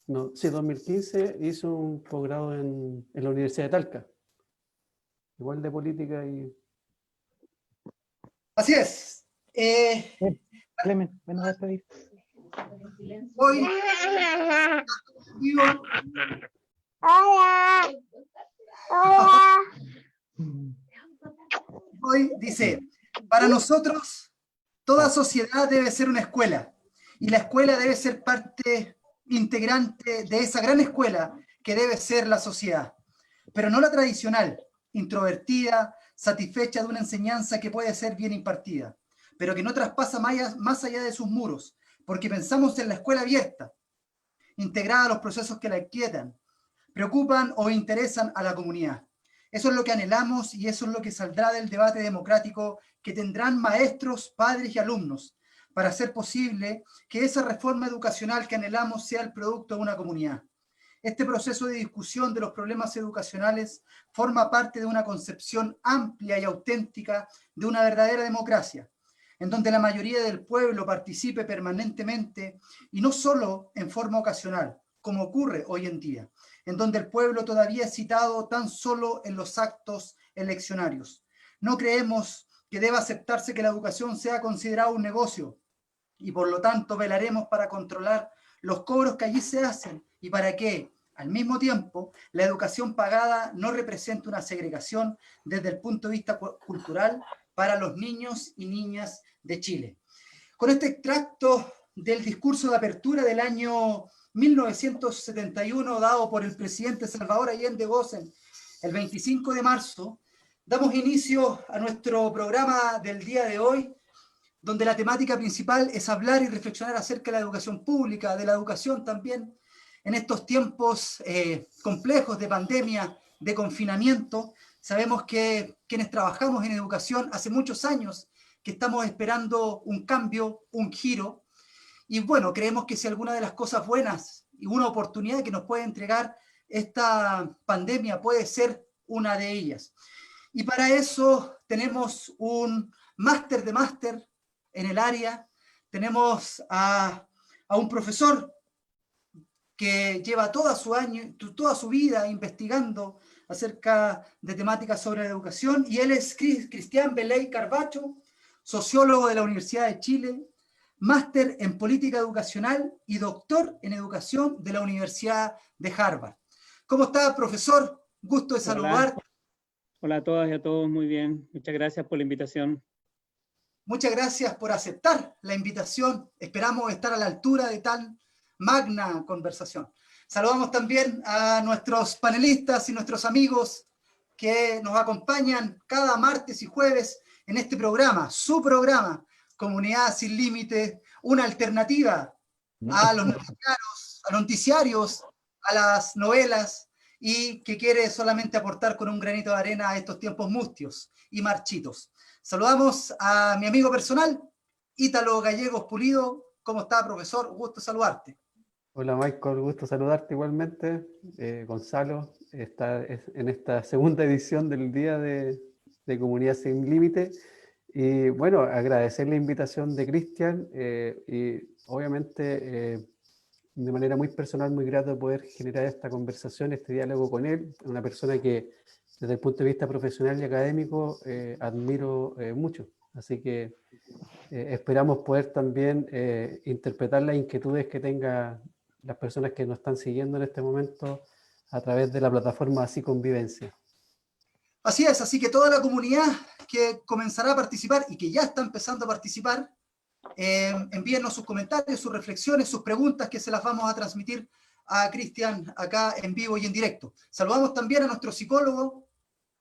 No, sí, 2015 hizo un posgrado en la Universidad de Talca. Igual de política y... Así es. Clemen, ven a despedir. Hoy, digo, hoy dice, para nosotros, toda sociedad debe ser una escuela, y la escuela debe ser parte integrante de esa gran escuela que debe ser la sociedad, pero no la tradicional, introvertida, satisfecha de una enseñanza que puede ser bien impartida, pero que no traspasa más allá de sus muros, porque pensamos en la escuela abierta, integrada a los procesos que la inquietan, preocupan o interesan a la comunidad. Eso es lo que anhelamos y eso es lo que saldrá del debate democrático que tendrán maestros, padres y alumnos para hacer posible que esa reforma educacional que anhelamos sea el producto de una comunidad. Este proceso de discusión de los problemas educacionales forma parte de una concepción amplia y auténtica de una verdadera democracia, en donde la mayoría del pueblo participe permanentemente y no solo en forma ocasional, como ocurre hoy en día, en donde el pueblo todavía es citado tan solo en los actos eleccionarios. No creemos que deba aceptarse que la educación sea considerada un negocio y por lo tanto velaremos para controlar los cobros que allí se hacen y para que, al mismo tiempo, la educación pagada no represente una segregación desde el punto de vista cultural para los niños y niñas de Chile. Con este extracto del discurso de apertura del año 1971 dado por el presidente Salvador Allende Gossen el 25 de marzo, damos inicio a nuestro programa del día de hoy, donde la temática principal es hablar y reflexionar acerca de la educación pública, de la educación también, en estos tiempos complejos de pandemia, de confinamiento. Sabemos que quienes trabajamos en educación hace muchos años que estamos esperando un cambio, un giro, y bueno, creemos que si alguna de las cosas buenas y una oportunidad que nos puede entregar esta pandemia puede ser una de ellas. Y para eso tenemos un máster de máster en el área, tenemos a un profesor que lleva toda su vida investigando acerca de temáticas sobre la educación, y él es Cristian Beley Carbacho, sociólogo de la Universidad de Chile, máster en política educacional y doctor en educación de la Universidad de Harvard. ¿Cómo está, profesor? Gusto de saludarte. Hola a todas y a todos, muy bien. Muchas gracias por la invitación. Muchas gracias por aceptar la invitación. Esperamos estar a la altura de tan magna conversación. Saludamos también a nuestros panelistas y nuestros amigos que nos acompañan cada martes y jueves en este programa, su programa, Comunidad Sin Límite, una alternativa a los noticiarios, a las novelas, y que quiere solamente aportar con un granito de arena a estos tiempos mustios y marchitos. Saludamos a mi amigo personal, Ítalo Gallegos Pulido. ¿Cómo está, profesor? Gusto saludarte. Hola, Michael, gusto saludarte igualmente. Gonzalo está en esta segunda edición del Día de Comunidad Sin Límite. Y bueno, agradecer la invitación de Cristian y obviamente de manera muy personal, muy grato poder generar esta conversación, este diálogo con él, una persona que desde el punto de vista profesional y académico admiro mucho. Así que esperamos poder también interpretar las inquietudes que tengan las personas que nos están siguiendo en este momento a través de la plataforma Así Convivencia. Así es, así que toda la comunidad que comenzará a participar y que ya está empezando a participar, envíennos sus comentarios, sus reflexiones, sus preguntas, que se las vamos a transmitir a Cristian acá en vivo y en directo. Saludamos también a nuestro psicólogo,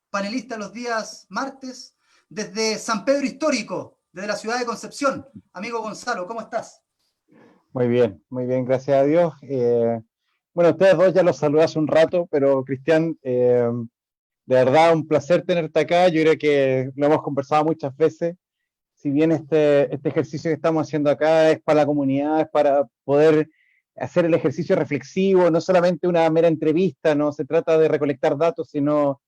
panelista los días martes, desde San Pedro Histórico, desde la ciudad de Concepción. Amigo Gonzalo, ¿cómo estás? Muy bien, gracias a Dios. Bueno, ustedes dos ya los saludé hace un rato, pero Cristian, de verdad un placer tenerte acá. Yo creo que lo hemos conversado muchas veces. Si bien este ejercicio que estamos haciendo acá es para la comunidad, es para poder hacer el ejercicio reflexivo, no solamente una mera entrevista, no se trata de recolectar datos, sino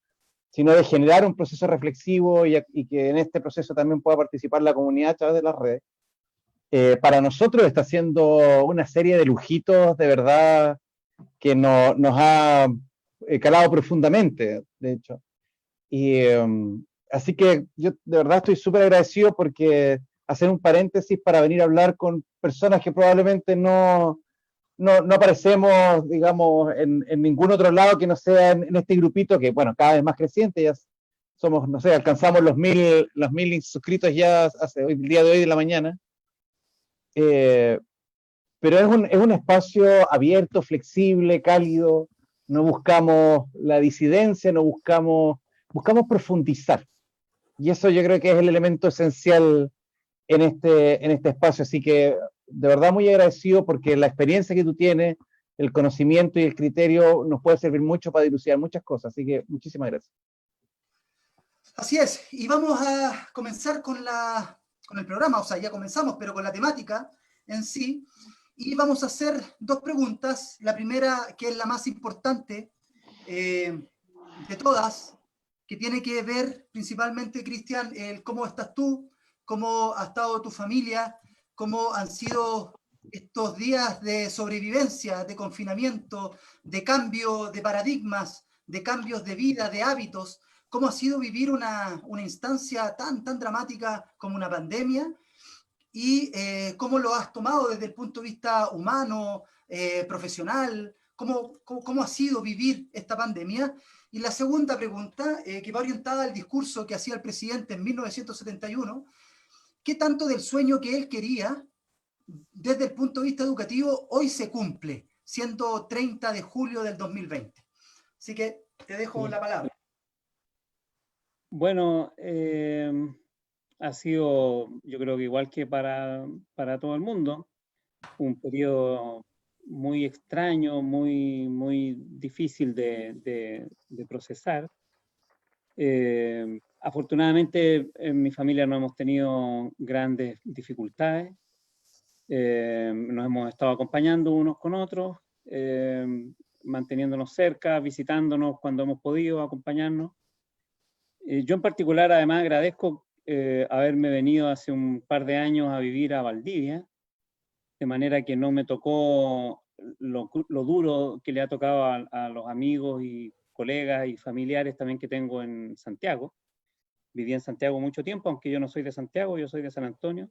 de generar un proceso reflexivo y que en este proceso también pueda participar la comunidad a través de las redes. Para nosotros está haciendo una serie de lujitos, de verdad, nos ha calado profundamente, de hecho. Y así que yo de verdad estoy súper agradecido porque hacer un paréntesis para venir a hablar con personas que probablemente no aparecemos, digamos, en ningún otro lado que no sea en este grupito que, bueno, cada vez más creciente, ya somos, no sé, alcanzamos los 1000 suscritos ya hace el día de hoy de la mañana. Pero es un espacio abierto, flexible, cálido. No buscamos la disidencia, no buscamos profundizar. Y eso yo creo que es el elemento esencial en este espacio. Así que de verdad muy agradecido porque la experiencia que tú tienes, el conocimiento y el criterio nos puede servir mucho para dilucidar muchas cosas. Así que muchísimas gracias. Así es, y vamos a comenzar con el programa, o sea, ya comenzamos, pero con la temática en sí. Y vamos a hacer dos preguntas. La primera, que es la más importante de todas, que tiene que ver principalmente, Cristian, cómo estás tú, cómo ha estado tu familia, cómo han sido estos días de sobrevivencia, de confinamiento, de cambio de paradigmas, de cambios de vida, de hábitos, cómo ha sido vivir una instancia tan dramática como una pandemia, y cómo lo has tomado desde el punto de vista humano, profesional, cómo ha sido vivir esta pandemia. Y la segunda pregunta, que va orientada al discurso que hacía el presidente en 1971, ¿qué tanto del sueño que él quería desde el punto de vista educativo hoy se cumple, siendo 30 de julio del 2020? Así que te dejo la palabra. Bueno, ha sido, yo creo que igual que para todo el mundo, un periodo muy extraño, muy difícil de procesar. Afortunadamente en mi familia no hemos tenido grandes dificultades. Nos hemos estado acompañando unos con otros, manteniéndonos cerca, visitándonos cuando hemos podido, acompañarnos. Yo en particular además agradezco haberme venido hace un par de años a vivir a Valdivia, de manera que no me tocó lo duro que le ha tocado a los amigos y colegas y familiares también que tengo en Santiago. Viví en Santiago mucho tiempo, aunque yo no soy de Santiago, yo soy de San Antonio,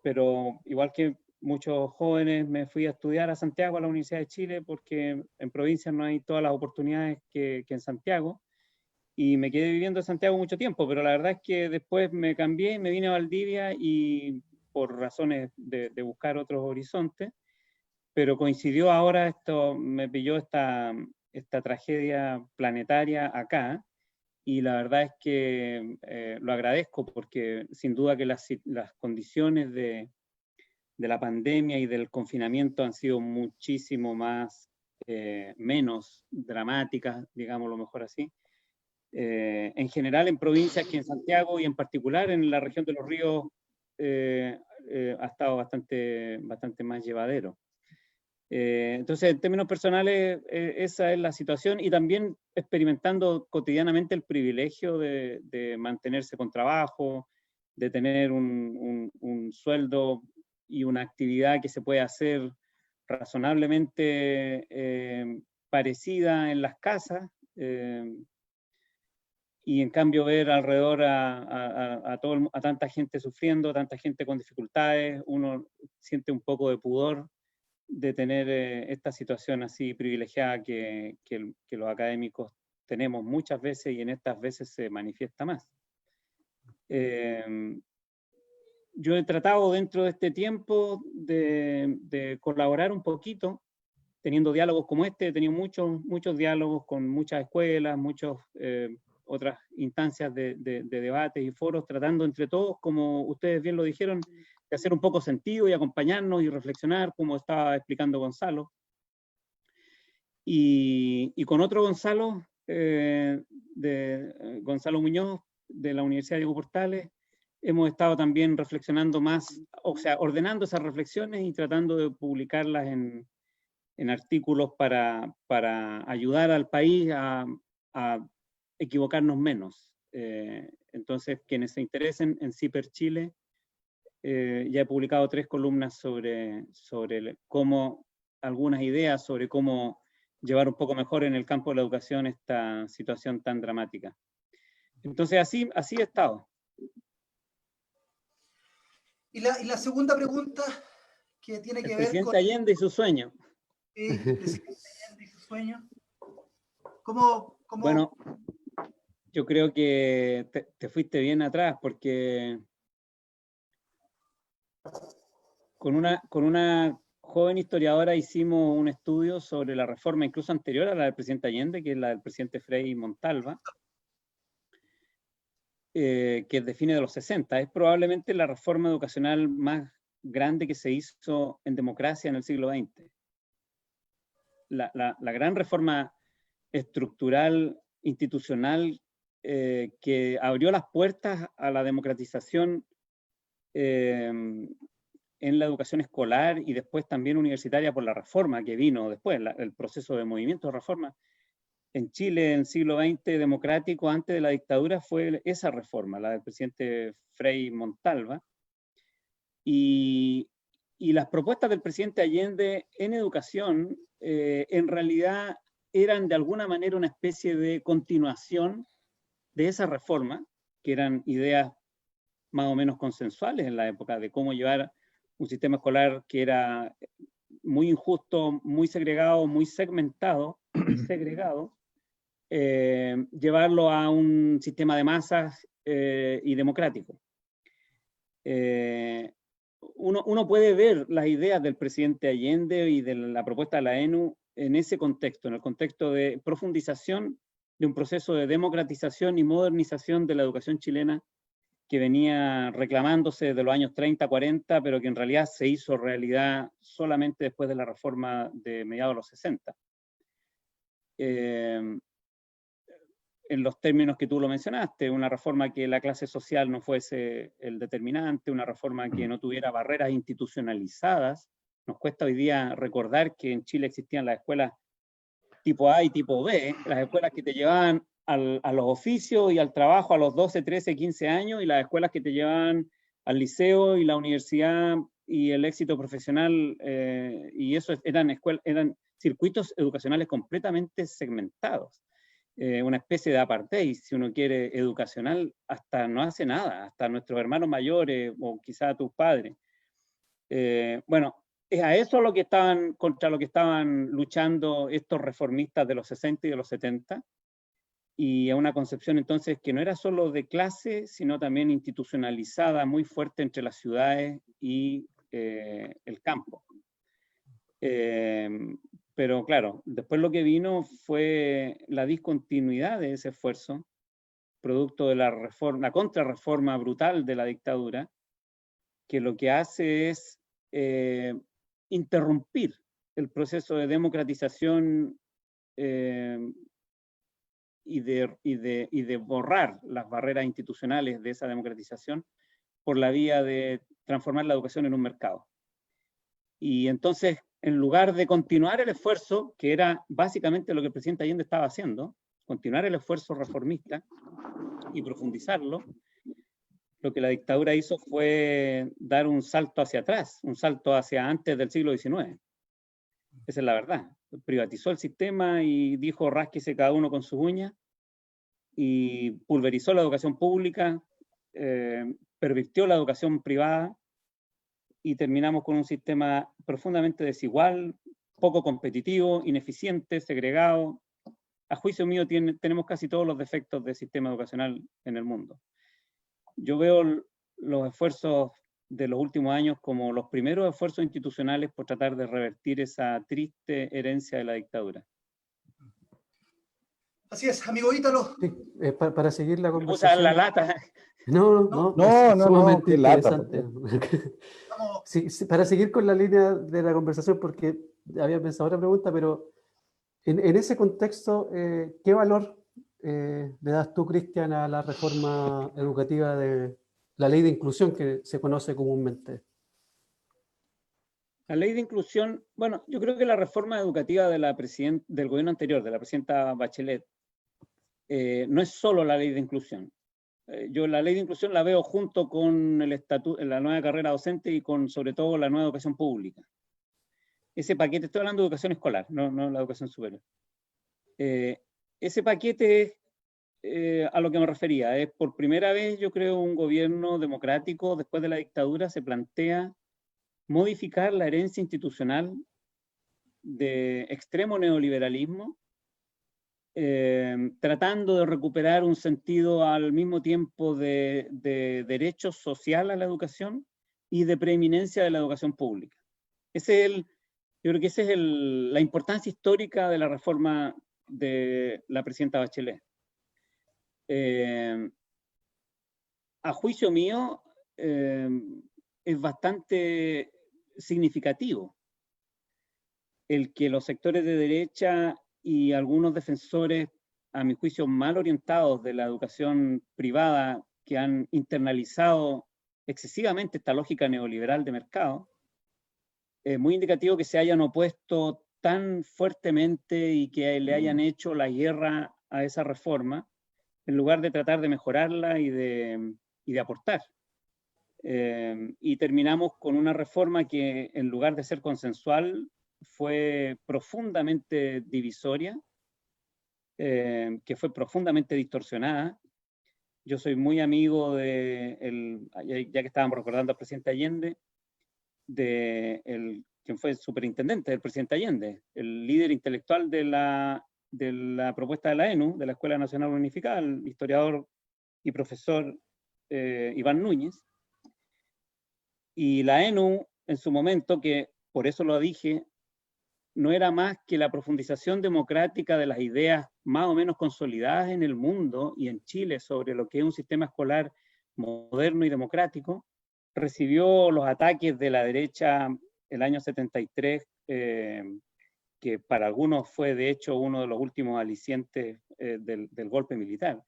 pero igual que muchos jóvenes me fui a estudiar a Santiago, a la Universidad de Chile, porque en provincias no hay todas las oportunidades que en Santiago, y me quedé viviendo en Santiago mucho tiempo, pero la verdad es que después me cambié, me vine a Valdivia y por razones de buscar otros horizontes, pero coincidió ahora esto, me pilló esta tragedia planetaria acá, y la verdad es que lo agradezco porque sin duda que las condiciones de la pandemia y del confinamiento han sido muchísimo menos dramáticas, digámoslo mejor así. En general en provincias que en Santiago y en particular en la región de los ríos ha estado bastante más llevadero. Entonces, en términos personales, esa es la situación, y también experimentando cotidianamente el privilegio de mantenerse con trabajo, de tener un sueldo y una actividad que se puede hacer razonablemente parecida en las casas, y en cambio ver alrededor a tanta gente sufriendo, tanta gente con dificultades, uno siente un poco de pudor de tener esta situación así privilegiada que los académicos tenemos muchas veces, y en estas veces se manifiesta más. Yo he tratado dentro de este tiempo de colaborar un poquito, teniendo diálogos como este. He tenido muchos diálogos con muchas escuelas, muchas otras instancias de debates y foros, tratando entre todos, como ustedes bien lo dijeron, de hacer un poco sentido y acompañarnos y reflexionar, como estaba explicando Gonzalo. Y con otro Gonzalo, Gonzalo Muñoz, de la Universidad Diego Portales, hemos estado también reflexionando más, o sea, ordenando esas reflexiones y tratando de publicarlas en artículos para ayudar al país a equivocarnos menos. Entonces, quienes se interesen en CIPER Chile, ya he publicado 3 columnas sobre cómo algunas ideas sobre cómo llevar un poco mejor en el campo de la educación esta situación tan dramática. Entonces así he estado. Y la segunda pregunta, que tiene que El ver presidente con Allende y su sueño. el presidente Allende y su sueño. ¿Cómo Bueno, yo creo que te fuiste bien atrás, porque con una joven historiadora hicimos un estudio sobre la reforma incluso anterior a la del presidente Allende, que es la del presidente Frei Montalva, que define de los 60. Es probablemente la reforma educacional más grande que se hizo en democracia en el siglo XX. La gran reforma estructural, institucional, que abrió las puertas a la democratización en la educación escolar y después también universitaria por la reforma que vino después, el proceso de movimiento de reforma. En Chile, en el siglo XX democrático, antes de la dictadura, fue esa reforma, la del presidente Frei Montalva. Y las propuestas del presidente Allende en educación, en realidad, eran de alguna manera una especie de continuación de esa reforma, que eran ideas más o menos consensuales en la época, de cómo llevar un sistema escolar que era muy injusto, muy segregado, muy segmentado, muy segregado, llevarlo a un sistema de masas y democrático. Uno puede ver las ideas del presidente Allende y de la propuesta de la ENU en ese contexto, en el contexto de profundización de un proceso de democratización y modernización de la educación chilena que venía reclamándose desde los años 30, 40, pero que en realidad se hizo realidad solamente después de la reforma de mediados de los 60. En los términos que tú lo mencionaste, una reforma que la clase social no fuese el determinante, una reforma que no tuviera barreras institucionalizadas. Nos cuesta hoy día recordar que en Chile existían las escuelas tipo A y tipo B, las escuelas que te llevaban a los oficios y al trabajo a los 12, 13, 15 años, y las escuelas que te llevaban al liceo y la universidad y el éxito profesional, y eso eran circuitos educacionales completamente segmentados. Una especie de apartheid, si uno quiere, educacional, hasta no hace nada, hasta nuestros hermanos mayores o quizá tus padres. Bueno, es a eso contra lo que estaban luchando estos reformistas de los 60 y de los 70, y a una concepción entonces que no era solo de clase, sino también institucionalizada, muy fuerte entre las ciudades y el campo. Pero claro, después lo que vino fue la discontinuidad de ese esfuerzo, producto de la contrarreforma brutal de la dictadura, que lo que hace es interrumpir el proceso de democratización y de borrar las barreras institucionales de esa democratización por la vía de transformar la educación en un mercado. Y entonces, en lugar de continuar el esfuerzo, que era básicamente lo que el presidente Allende estaba haciendo, continuar el esfuerzo reformista y profundizarlo, lo que la dictadura hizo fue dar un salto hacia atrás, un salto hacia antes del siglo XIX. Esa es la verdad. Privatizó el sistema y dijo rásquese cada uno con sus uñas, y pulverizó la educación pública, pervirtió la educación privada, y terminamos con un sistema profundamente desigual, poco competitivo, ineficiente, segregado. A juicio mío tenemos casi todos los defectos del sistema educacional en el mundo. Yo veo los esfuerzos de los últimos años como los primeros esfuerzos institucionales por tratar de revertir esa triste herencia de la dictadura. Así es, amigo Ítalo. Sí, para seguir la Me puse conversación. a la lata. No, No, es sumamente qué lata, interesante. Vamos. Sí, para seguir con la línea de la conversación, porque había pensado otra pregunta, pero en ese contexto, ¿qué valor le das tú, Cristian, a la reforma educativa de la ley de inclusión que se conoce comúnmente? La ley de inclusión, bueno, yo creo que la reforma educativa de del gobierno anterior, de la presidenta Bachelet, no es solo la ley de inclusión. Yo la ley de inclusión la veo junto con la nueva carrera docente y con, sobre todo, la nueva educación pública. ese paquete, estoy hablando de educación escolar, no la educación superior. Ese paquete a lo que me refería, es por primera vez, yo creo, un gobierno democrático después de la dictadura se plantea modificar la herencia institucional de extremo neoliberalismo, tratando de recuperar un sentido al mismo tiempo de derecho social a la educación y de preeminencia de la educación pública. Yo creo que esa es la importancia histórica de la reforma de la presidenta Bachelet. A juicio mío, es bastante significativo el que los sectores de derecha y algunos defensores, a mi juicio, mal orientados de la educación privada, que han internalizado excesivamente esta lógica neoliberal de mercado, es muy indicativo que se hayan opuesto tan fuertemente y que le hayan hecho la guerra a esa reforma, en lugar de tratar de mejorarla y de aportar. Y terminamos con una reforma que, en lugar de ser consensual, fue profundamente divisoria, que fue profundamente distorsionada. Yo soy muy amigo ya que estábamos recordando al presidente Allende, quien fue el superintendente del presidente Allende, el líder intelectual de la propuesta de la ENU, de la Escuela Nacional Unificada, el historiador y profesor Iván Núñez. Y la ENU, en su momento, que por eso lo dije, no era más que la profundización democrática de las ideas más o menos consolidadas en el mundo y en Chile sobre lo que es un sistema escolar moderno y democrático, recibió los ataques de la derecha el año 73, que para algunos fue de hecho uno de los últimos alicientes del golpe militar.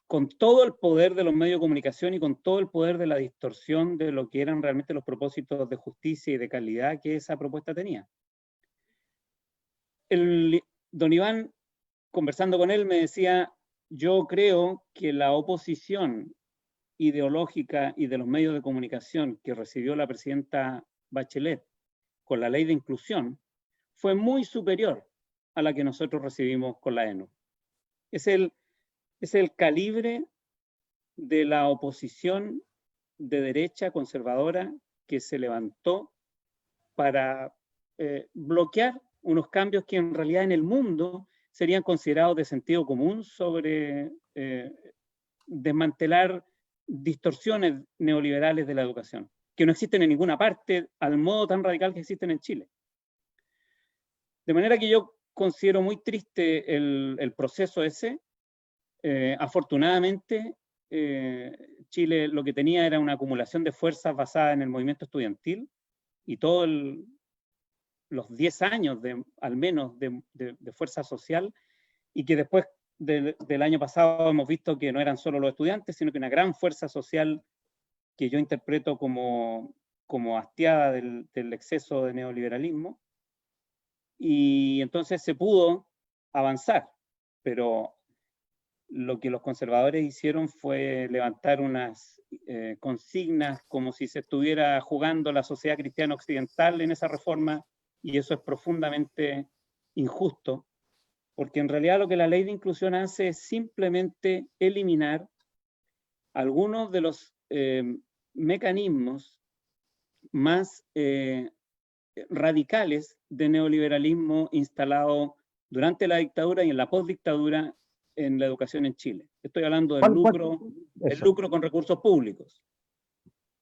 Con todo el poder de los medios de comunicación y con todo el poder de la distorsión de lo que eran realmente los propósitos de justicia y de calidad que esa propuesta tenía. Don Iván, conversando con él, me decía, yo creo que la oposición ideológica y de los medios de comunicación que recibió la presidenta Bachelet con la ley de inclusión fue muy superior a la que nosotros recibimos con la ENU. Es el calibre de la oposición de derecha conservadora que se levantó para bloquear unos cambios que en realidad en el mundo serían considerados de sentido común sobre desmantelar distorsiones neoliberales de la educación, que no existen en ninguna parte al modo tan radical que existen en Chile. De manera que yo considero muy triste el proceso ese. Afortunadamente, Chile lo que tenía era una acumulación de fuerzas basada en el movimiento estudiantil y todos los 10 años al menos de fuerza social, y que después del año pasado hemos visto que no eran solo los estudiantes, sino que una gran fuerza social que yo interpreto como hastiada del exceso de neoliberalismo, y entonces se pudo avanzar, pero lo que los conservadores hicieron fue levantar unas consignas como si se estuviera jugando la sociedad cristiana occidental en esa reforma, y eso es profundamente injusto, porque en realidad lo que la ley de inclusión hace es simplemente eliminar algunos de los mecanismos más radicales de neoliberalismo instalado durante la dictadura y en la postdictadura en la educación en Chile. Estoy hablando del lucro con recursos públicos.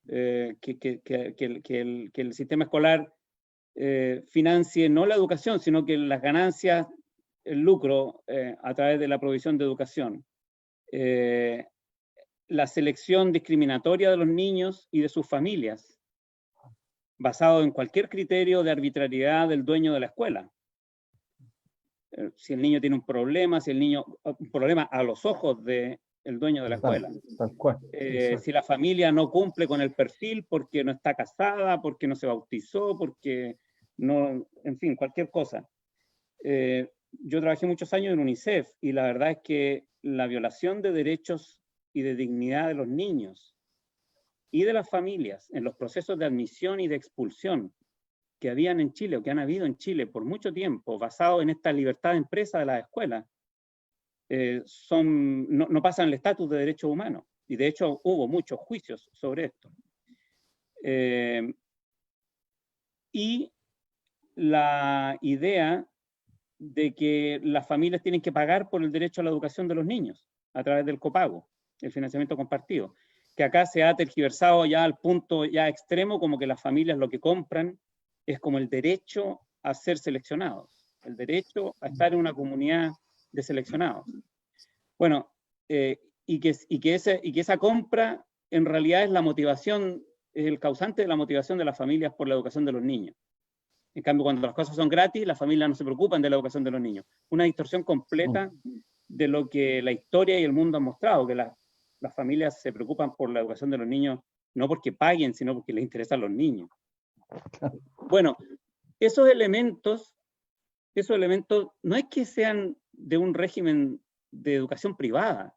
Que el sistema escolar financie no la educación, sino que las ganancias, el lucro a través de la provisión de educación. La selección discriminatoria de los niños y de sus familias, basado en cualquier criterio de arbitrariedad del dueño de la escuela. Si el niño tiene un problema a los ojos del dueño de la escuela. Si la familia no cumple con el perfil porque no está casada, porque no se bautizó, porque no, en fin, cualquier cosa. Yo trabajé muchos años en UNICEF y la verdad es que la violación de derechos y de dignidad de los niños y de las familias en los procesos de admisión y de expulsión que habían en Chile o que han habido en Chile por mucho tiempo, basado en esta libertad de empresa de las escuelas, no pasan el estatus de derechos humanos. Y de hecho hubo muchos juicios sobre esto. Y la idea de que las familias tienen que pagar por el derecho a la educación de los niños a través del copago, el financiamiento compartido, que acá se ha tergiversado ya al punto ya extremo, como que las familias lo que compran es como el derecho a ser seleccionados, el derecho a estar en una comunidad de seleccionados. Bueno, y que esa compra en realidad es la motivación, es el causante de la motivación de las familias por la educación de los niños. En cambio, cuando las cosas son gratis, las familias no se preocupan de la educación de los niños. Una distorsión completa de lo que la historia y el mundo han mostrado, que las familias se preocupan por la educación de los niños no porque paguen, sino porque les interesan los niños. Bueno, esos elementos no es que sean de un régimen de educación privada,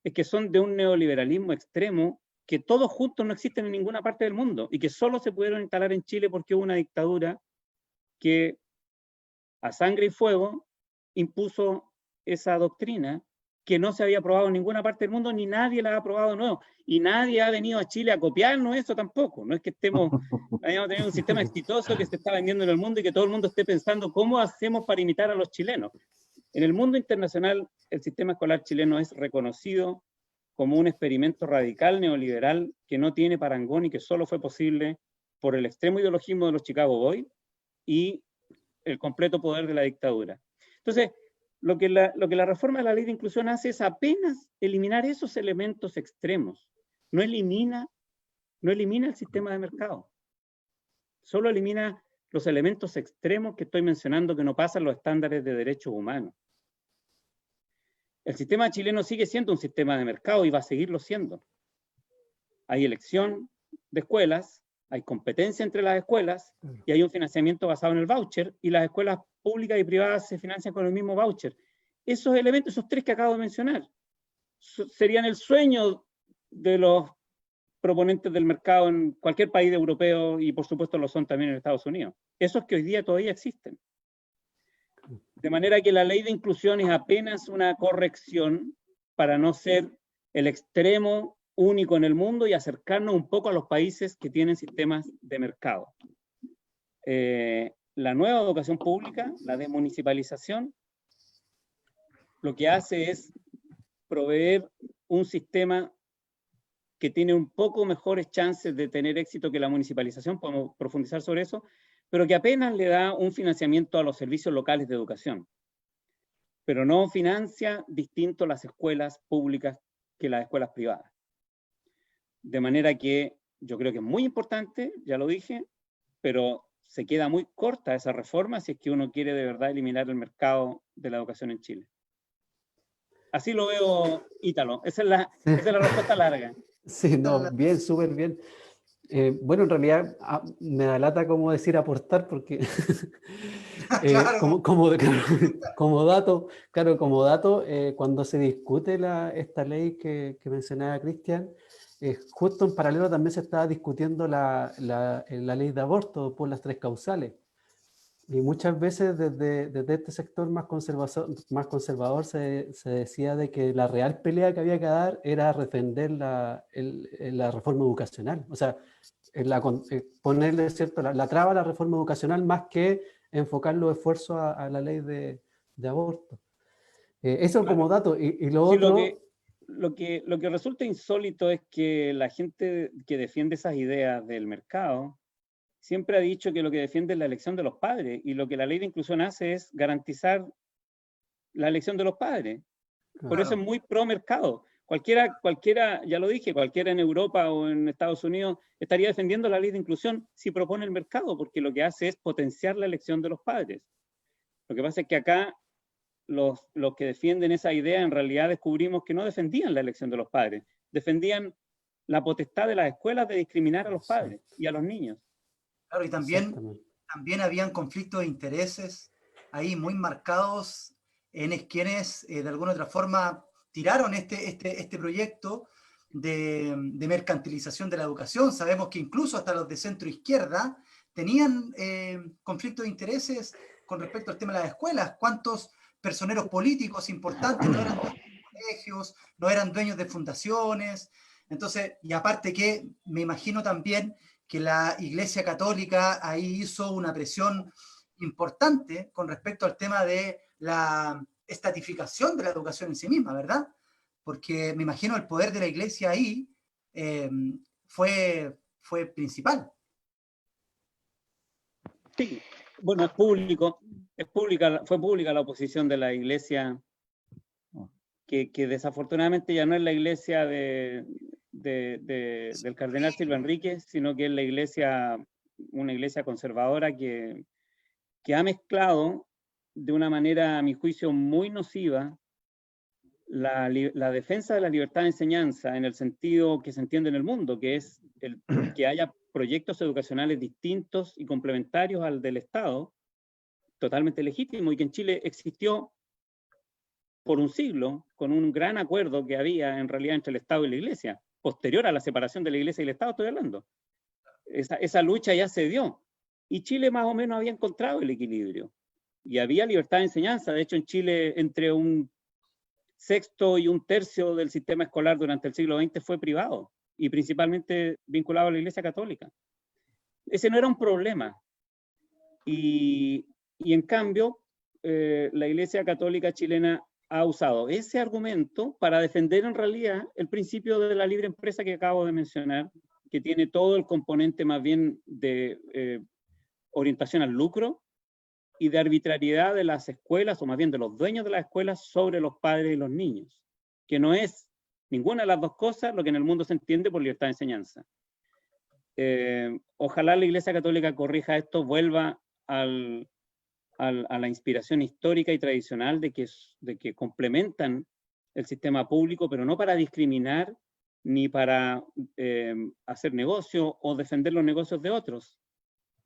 es que son de un neoliberalismo extremo que todos juntos no existen en ninguna parte del mundo y que solo se pudieron instalar en Chile porque hubo una dictadura que a sangre y fuego impuso esa doctrina que no se había aprobado en ninguna parte del mundo, ni nadie la ha aprobado de nuevo. Y nadie ha venido a Chile a copiarnos eso tampoco. No es que hayamos tenido un sistema exitoso que se está vendiendo en el mundo y que todo el mundo esté pensando cómo hacemos para imitar a los chilenos. En el mundo internacional, el sistema escolar chileno es reconocido como un experimento radical neoliberal que no tiene parangón y que solo fue posible por el extremo ideologismo de los Chicago Boys y el completo poder de la dictadura. Entonces, lo que la reforma de la ley de inclusión hace es apenas eliminar esos elementos extremos. No elimina el sistema de mercado. Solo elimina los elementos extremos que estoy mencionando que no pasan los estándares de derechos humanos. El sistema chileno sigue siendo un sistema de mercado y va a seguirlo siendo. Hay elección de escuelas, hay competencia entre las escuelas y hay un financiamiento basado en el voucher y las escuelas públicas y privadas se financian con el mismo voucher. Esos elementos, esos tres que acabo de mencionar, serían el sueño de los proponentes del mercado en cualquier país europeo y por supuesto lo son también en Estados Unidos. Esos que hoy día todavía existen. De manera que la ley de inclusión es apenas una corrección para no ser el extremo único en el mundo y acercarnos un poco a los países que tienen sistemas de mercado. La nueva educación pública, la desmunicipalización, lo que hace es proveer un sistema que tiene un poco mejores chances de tener éxito que la municipalización, podemos profundizar sobre eso, pero que apenas le da un financiamiento a los servicios locales de educación, pero no financia distinto las escuelas públicas que las escuelas privadas. De manera que yo creo que es muy importante, ya lo dije, pero se queda muy corta esa reforma si es que uno quiere de verdad eliminar el mercado de la educación en Chile. Así lo veo, Ítalo. Esa es la respuesta larga. Sí, no, bien, súper bien. Bueno, en realidad me da lata como decir aportar porque Claro. como dato, claro, como dato, cuando se discute esta ley que mencionaba Cristian, justo en paralelo también se estaba discutiendo la ley de aborto por las 3 causales. Y muchas veces desde este sector más conservador se decía de que la real pelea que había que dar era defender la reforma educacional. O sea, ponerle ¿cierto? La traba a la reforma educacional más que enfocar los esfuerzos a la ley de aborto. Eso como dato. Y lo sí, otro... Lo que resulta insólito es que la gente que defiende esas ideas del mercado siempre ha dicho que lo que defiende es la elección de los padres, y lo que la ley de inclusión hace es garantizar la elección de los padres. Claro. Por eso es muy pro mercado. Cualquiera, ya lo dije, cualquiera en Europa o en Estados Unidos estaría defendiendo la ley de inclusión si propone el mercado, porque lo que hace es potenciar la elección de los padres. Lo que pasa es que acá los que defienden esa idea en realidad descubrimos que no defendían la elección de los padres, defendían la potestad de las escuelas de discriminar a los padres y a los niños. Claro, y también habían conflictos de intereses ahí muy marcados en quienes de alguna otra forma tiraron este proyecto de mercantilización de la educación. Sabemos que incluso hasta los de centro izquierda tenían conflictos de intereses con respecto al tema de las escuelas. ¿Cuántos personeros políticos importantes no eran dueños de colegios, no eran dueños de fundaciones? Entonces, y aparte que me imagino también que la Iglesia Católica ahí hizo una presión importante con respecto al tema de la estatificación de la educación en sí misma, ¿verdad? Porque me imagino el poder de la Iglesia ahí fue principal. Sí, bueno, fue pública la oposición de la Iglesia, que desafortunadamente ya no es la Iglesia del cardenal Silva Enríquez, sino que es una iglesia conservadora que ha mezclado de una manera, a mi juicio, muy nociva la defensa de la libertad de enseñanza en el sentido que se entiende en el mundo, que es que haya proyectos educacionales distintos y complementarios al del Estado, totalmente legítimo, y que en Chile existió por un siglo, con un gran acuerdo que había en realidad entre el Estado y la Iglesia, posterior a la separación de la Iglesia y el Estado, estoy hablando. Esa lucha ya se dio, y Chile más o menos había encontrado el equilibrio, y había libertad de enseñanza. De hecho, en Chile, entre un sexto y un tercio del sistema escolar durante el siglo XX fue privado, y principalmente vinculado a la Iglesia Católica. Ese no era un problema. Y en cambio, la Iglesia Católica chilena ha usado ese argumento para defender en realidad el principio de la libre empresa que acabo de mencionar, que tiene todo el componente más bien de orientación al lucro y de arbitrariedad de las escuelas, o más bien de los dueños de las escuelas, sobre los padres y los niños, que no es ninguna de las dos cosas lo que en el mundo se entiende por libertad de enseñanza. Ojalá la Iglesia Católica corrija esto, vuelva a la inspiración histórica y tradicional de que complementan el sistema público, pero no para discriminar ni para hacer negocio o defender los negocios de otros.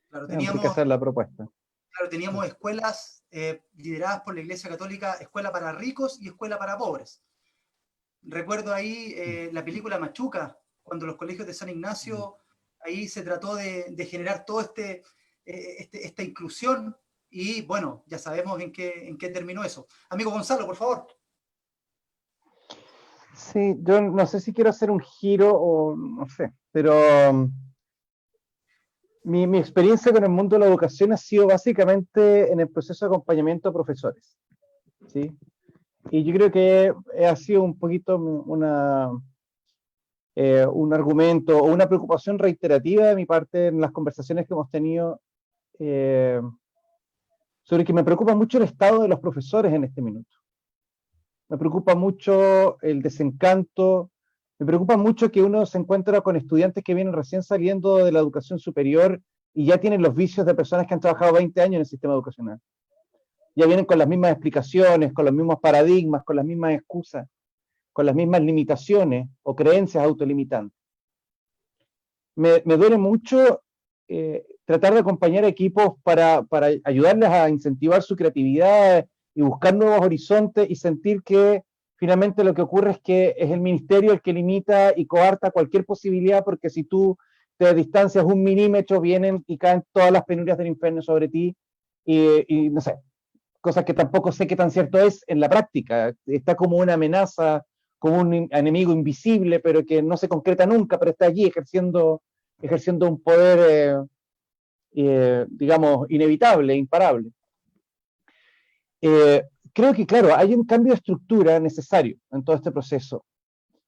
Claro, Hay que hacer la propuesta. Claro, teníamos escuelas lideradas por la Iglesia Católica, escuela para ricos y escuela para pobres. Recuerdo ahí la película Machuca, cuando los colegios de San Ignacio, ahí se trató de generar toda esta inclusión, y bueno, ya sabemos en qué terminó eso. Amigo Gonzalo, por favor. Sí, yo no sé si quiero hacer un giro o no sé, pero mi experiencia con el mundo de la educación ha sido básicamente en el proceso de acompañamiento a profesores, ¿sí? Y yo creo que ha sido un poquito un argumento o una preocupación reiterativa de mi parte en las conversaciones que hemos tenido sobre que me preocupa mucho el estado de los profesores en este minuto. Me preocupa mucho el desencanto, me preocupa mucho que uno se encuentra con estudiantes que vienen recién saliendo de la educación superior y ya tienen los vicios de personas que han trabajado 20 años en el sistema educacional. Ya vienen con las mismas explicaciones, con los mismos paradigmas, con las mismas excusas, con las mismas limitaciones o creencias autolimitantes. Me duele mucho tratar de acompañar equipos para ayudarles a incentivar su creatividad y buscar nuevos horizontes, y sentir que finalmente lo que ocurre es que es el ministerio el que limita y coarta cualquier posibilidad, porque si tú te distancias 1 milímetro vienen y caen todas las penurias del infierno sobre ti, y no sé, cosas que tampoco sé qué tan cierto es en la práctica. Está como una amenaza, como un enemigo invisible, pero que no se concreta nunca, pero está allí ejerciendo un poder, digamos, inevitable, imparable. Creo que, claro, hay un cambio de estructura necesario en todo este proceso,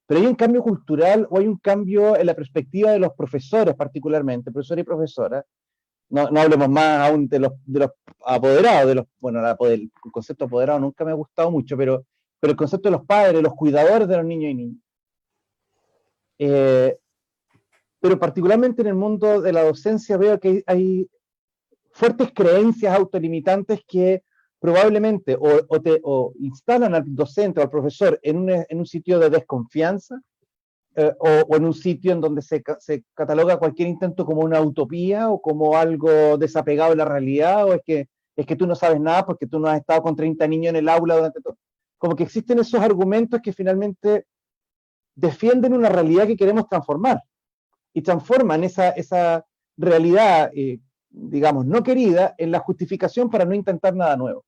pero hay un cambio cultural o hay un cambio en la perspectiva de los profesores, particularmente, profesores y profesoras. No hablemos más aún de los apoderados, el concepto apoderado nunca me ha gustado mucho, pero el concepto de los padres, los cuidadores de los niños y niñas. Pero particularmente en el mundo de la docencia veo que hay fuertes creencias autolimitantes que probablemente o instalan al docente o al profesor en un sitio de desconfianza, o en un sitio en donde se cataloga cualquier intento como una utopía o como algo desapegado de la realidad, o es que tú no sabes nada porque tú no has estado con 30 niños en el aula durante todo. Como que existen esos argumentos que finalmente defienden una realidad que queremos transformar, y transforman esa realidad digamos, no querida en la justificación para no intentar nada nuevo.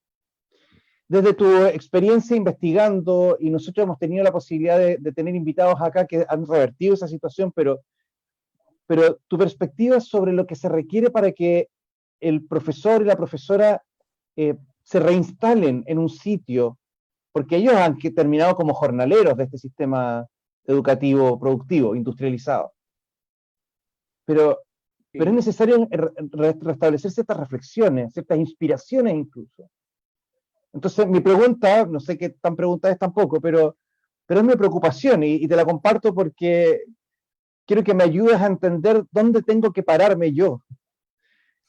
Desde tu experiencia investigando, y nosotros hemos tenido la posibilidad de tener invitados acá que han revertido esa situación, pero tu perspectiva sobre lo que se requiere para que el profesor y la profesora se reinstalen en un sitio, porque ellos han terminado como jornaleros de este sistema educativo productivo, industrializado. Pero es necesario restablecer ciertas reflexiones, ciertas inspiraciones incluso. Entonces, mi pregunta, no sé qué tan pregunta es tampoco, pero es mi preocupación y te la comparto porque quiero que me ayudes a entender dónde tengo que pararme yo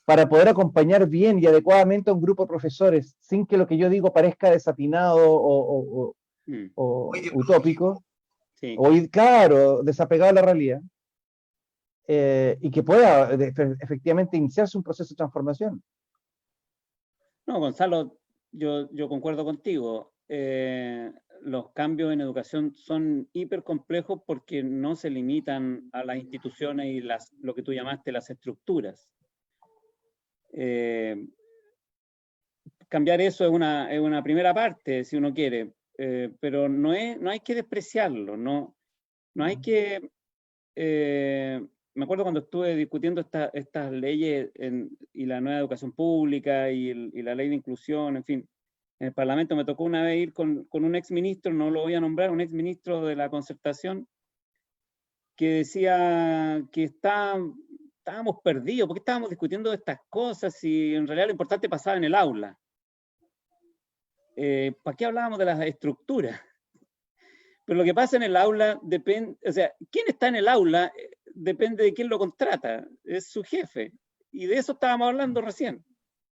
para poder acompañar bien y adecuadamente a un grupo de profesores sin que lo que yo digo parezca desatinado o utópico, sí. o, claro, desapegado a la realidad, y que pueda efectivamente iniciarse un proceso de transformación. No, Gonzalo, yo concuerdo contigo. Los cambios en educación son hiper complejos porque no se limitan a las instituciones y lo que tú llamaste las estructuras. Cambiar eso es una primera parte, si uno quiere, pero no hay que despreciarlo, no hay que... me acuerdo cuando estuve discutiendo estas leyes y la nueva educación pública y la ley de inclusión, en fin, en el Parlamento me tocó una vez ir con un exministro, no lo voy a nombrar, un exministro de la Concertación, que decía que estábamos perdidos, porque estábamos discutiendo estas cosas y en realidad lo importante pasaba en el aula. ¿Para qué hablábamos de las estructuras? Pero lo que pasa en el aula depende, o sea, quién está en el aula depende de quién lo contrata, es su jefe. Y de eso estábamos hablando recién,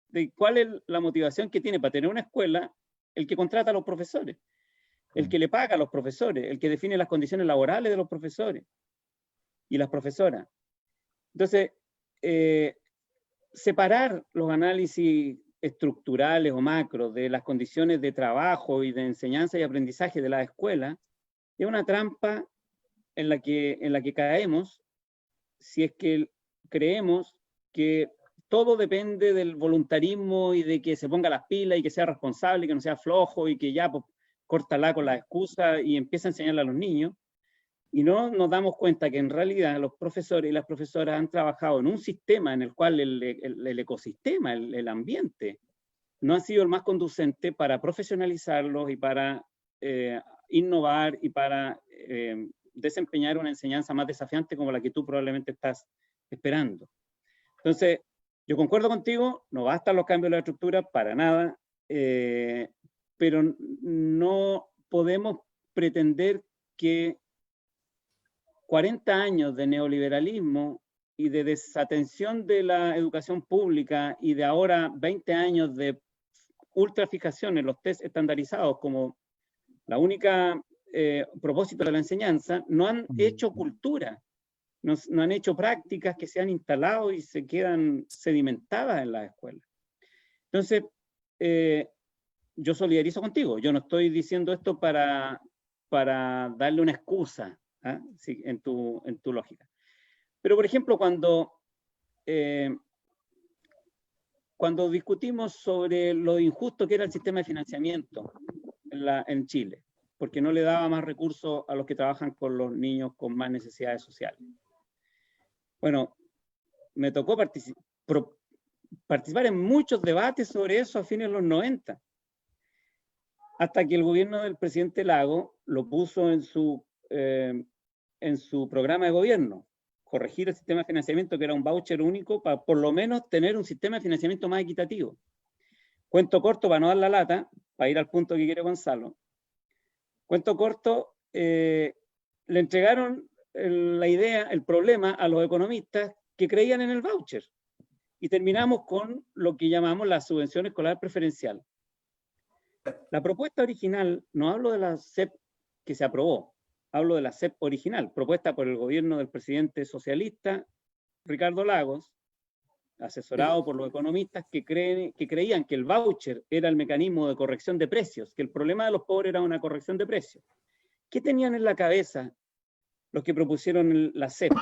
de cuál es la motivación que tiene para tener una escuela el que contrata a los profesores, el que le paga a los profesores, el que define las condiciones laborales de los profesores y las profesoras. Entonces, separar los análisis estructurales o macros de las condiciones de trabajo y de enseñanza y aprendizaje de la escuela es una trampa en la que caemos si es que creemos que todo depende del voluntarismo y de que se ponga las pilas y que sea responsable y que no sea flojo y que ya pues, córtala con las excusas y empieza a enseñarle a los niños. Y no nos damos cuenta que en realidad los profesores y las profesoras han trabajado en un sistema en el cual el ecosistema, el ambiente, no ha sido el más conducente para profesionalizarlos y para innovar y para desempeñar una enseñanza más desafiante como la que tú probablemente estás esperando. Entonces, yo concuerdo contigo, no bastan los cambios de la estructura para nada, pero no podemos pretender que 40 años de neoliberalismo y de desatención de la educación pública y de ahora 20 años de ultrafijación en los test estandarizados como la única propósito de la enseñanza, no han hecho cultura, no han hecho prácticas que se han instalado y se quedan sedimentadas en las escuelas. Entonces, yo solidarizo contigo, yo no estoy diciendo esto para darle una excusa, ¿eh? Sí, en tu lógica. Pero, por ejemplo, cuando discutimos sobre lo injusto que era el sistema de financiamiento en Chile, porque no le daba más recursos a los que trabajan con los niños con más necesidades sociales. Bueno, me tocó participar en muchos debates sobre eso a fines de los 90, hasta que el gobierno del presidente Lagos lo puso en su programa de gobierno, corregir el sistema de financiamiento, que era un voucher único, para por lo menos tener un sistema de financiamiento más equitativo. Cuento corto, para no dar la lata, para ir al punto que quiere Gonzalo. Cuento corto, le entregaron la idea, el problema a los economistas que creían en el voucher. Y terminamos con lo que llamamos la subvención escolar preferencial. La propuesta original, no hablo de la SEP que se aprobó, hablo de la SEP original, propuesta por el gobierno del presidente socialista Ricardo Lagos, asesorado por los economistas que creían que el voucher era el mecanismo de corrección de precios, que el problema de los pobres era una corrección de precios. ¿Qué tenían en la cabeza los que propusieron la SEP?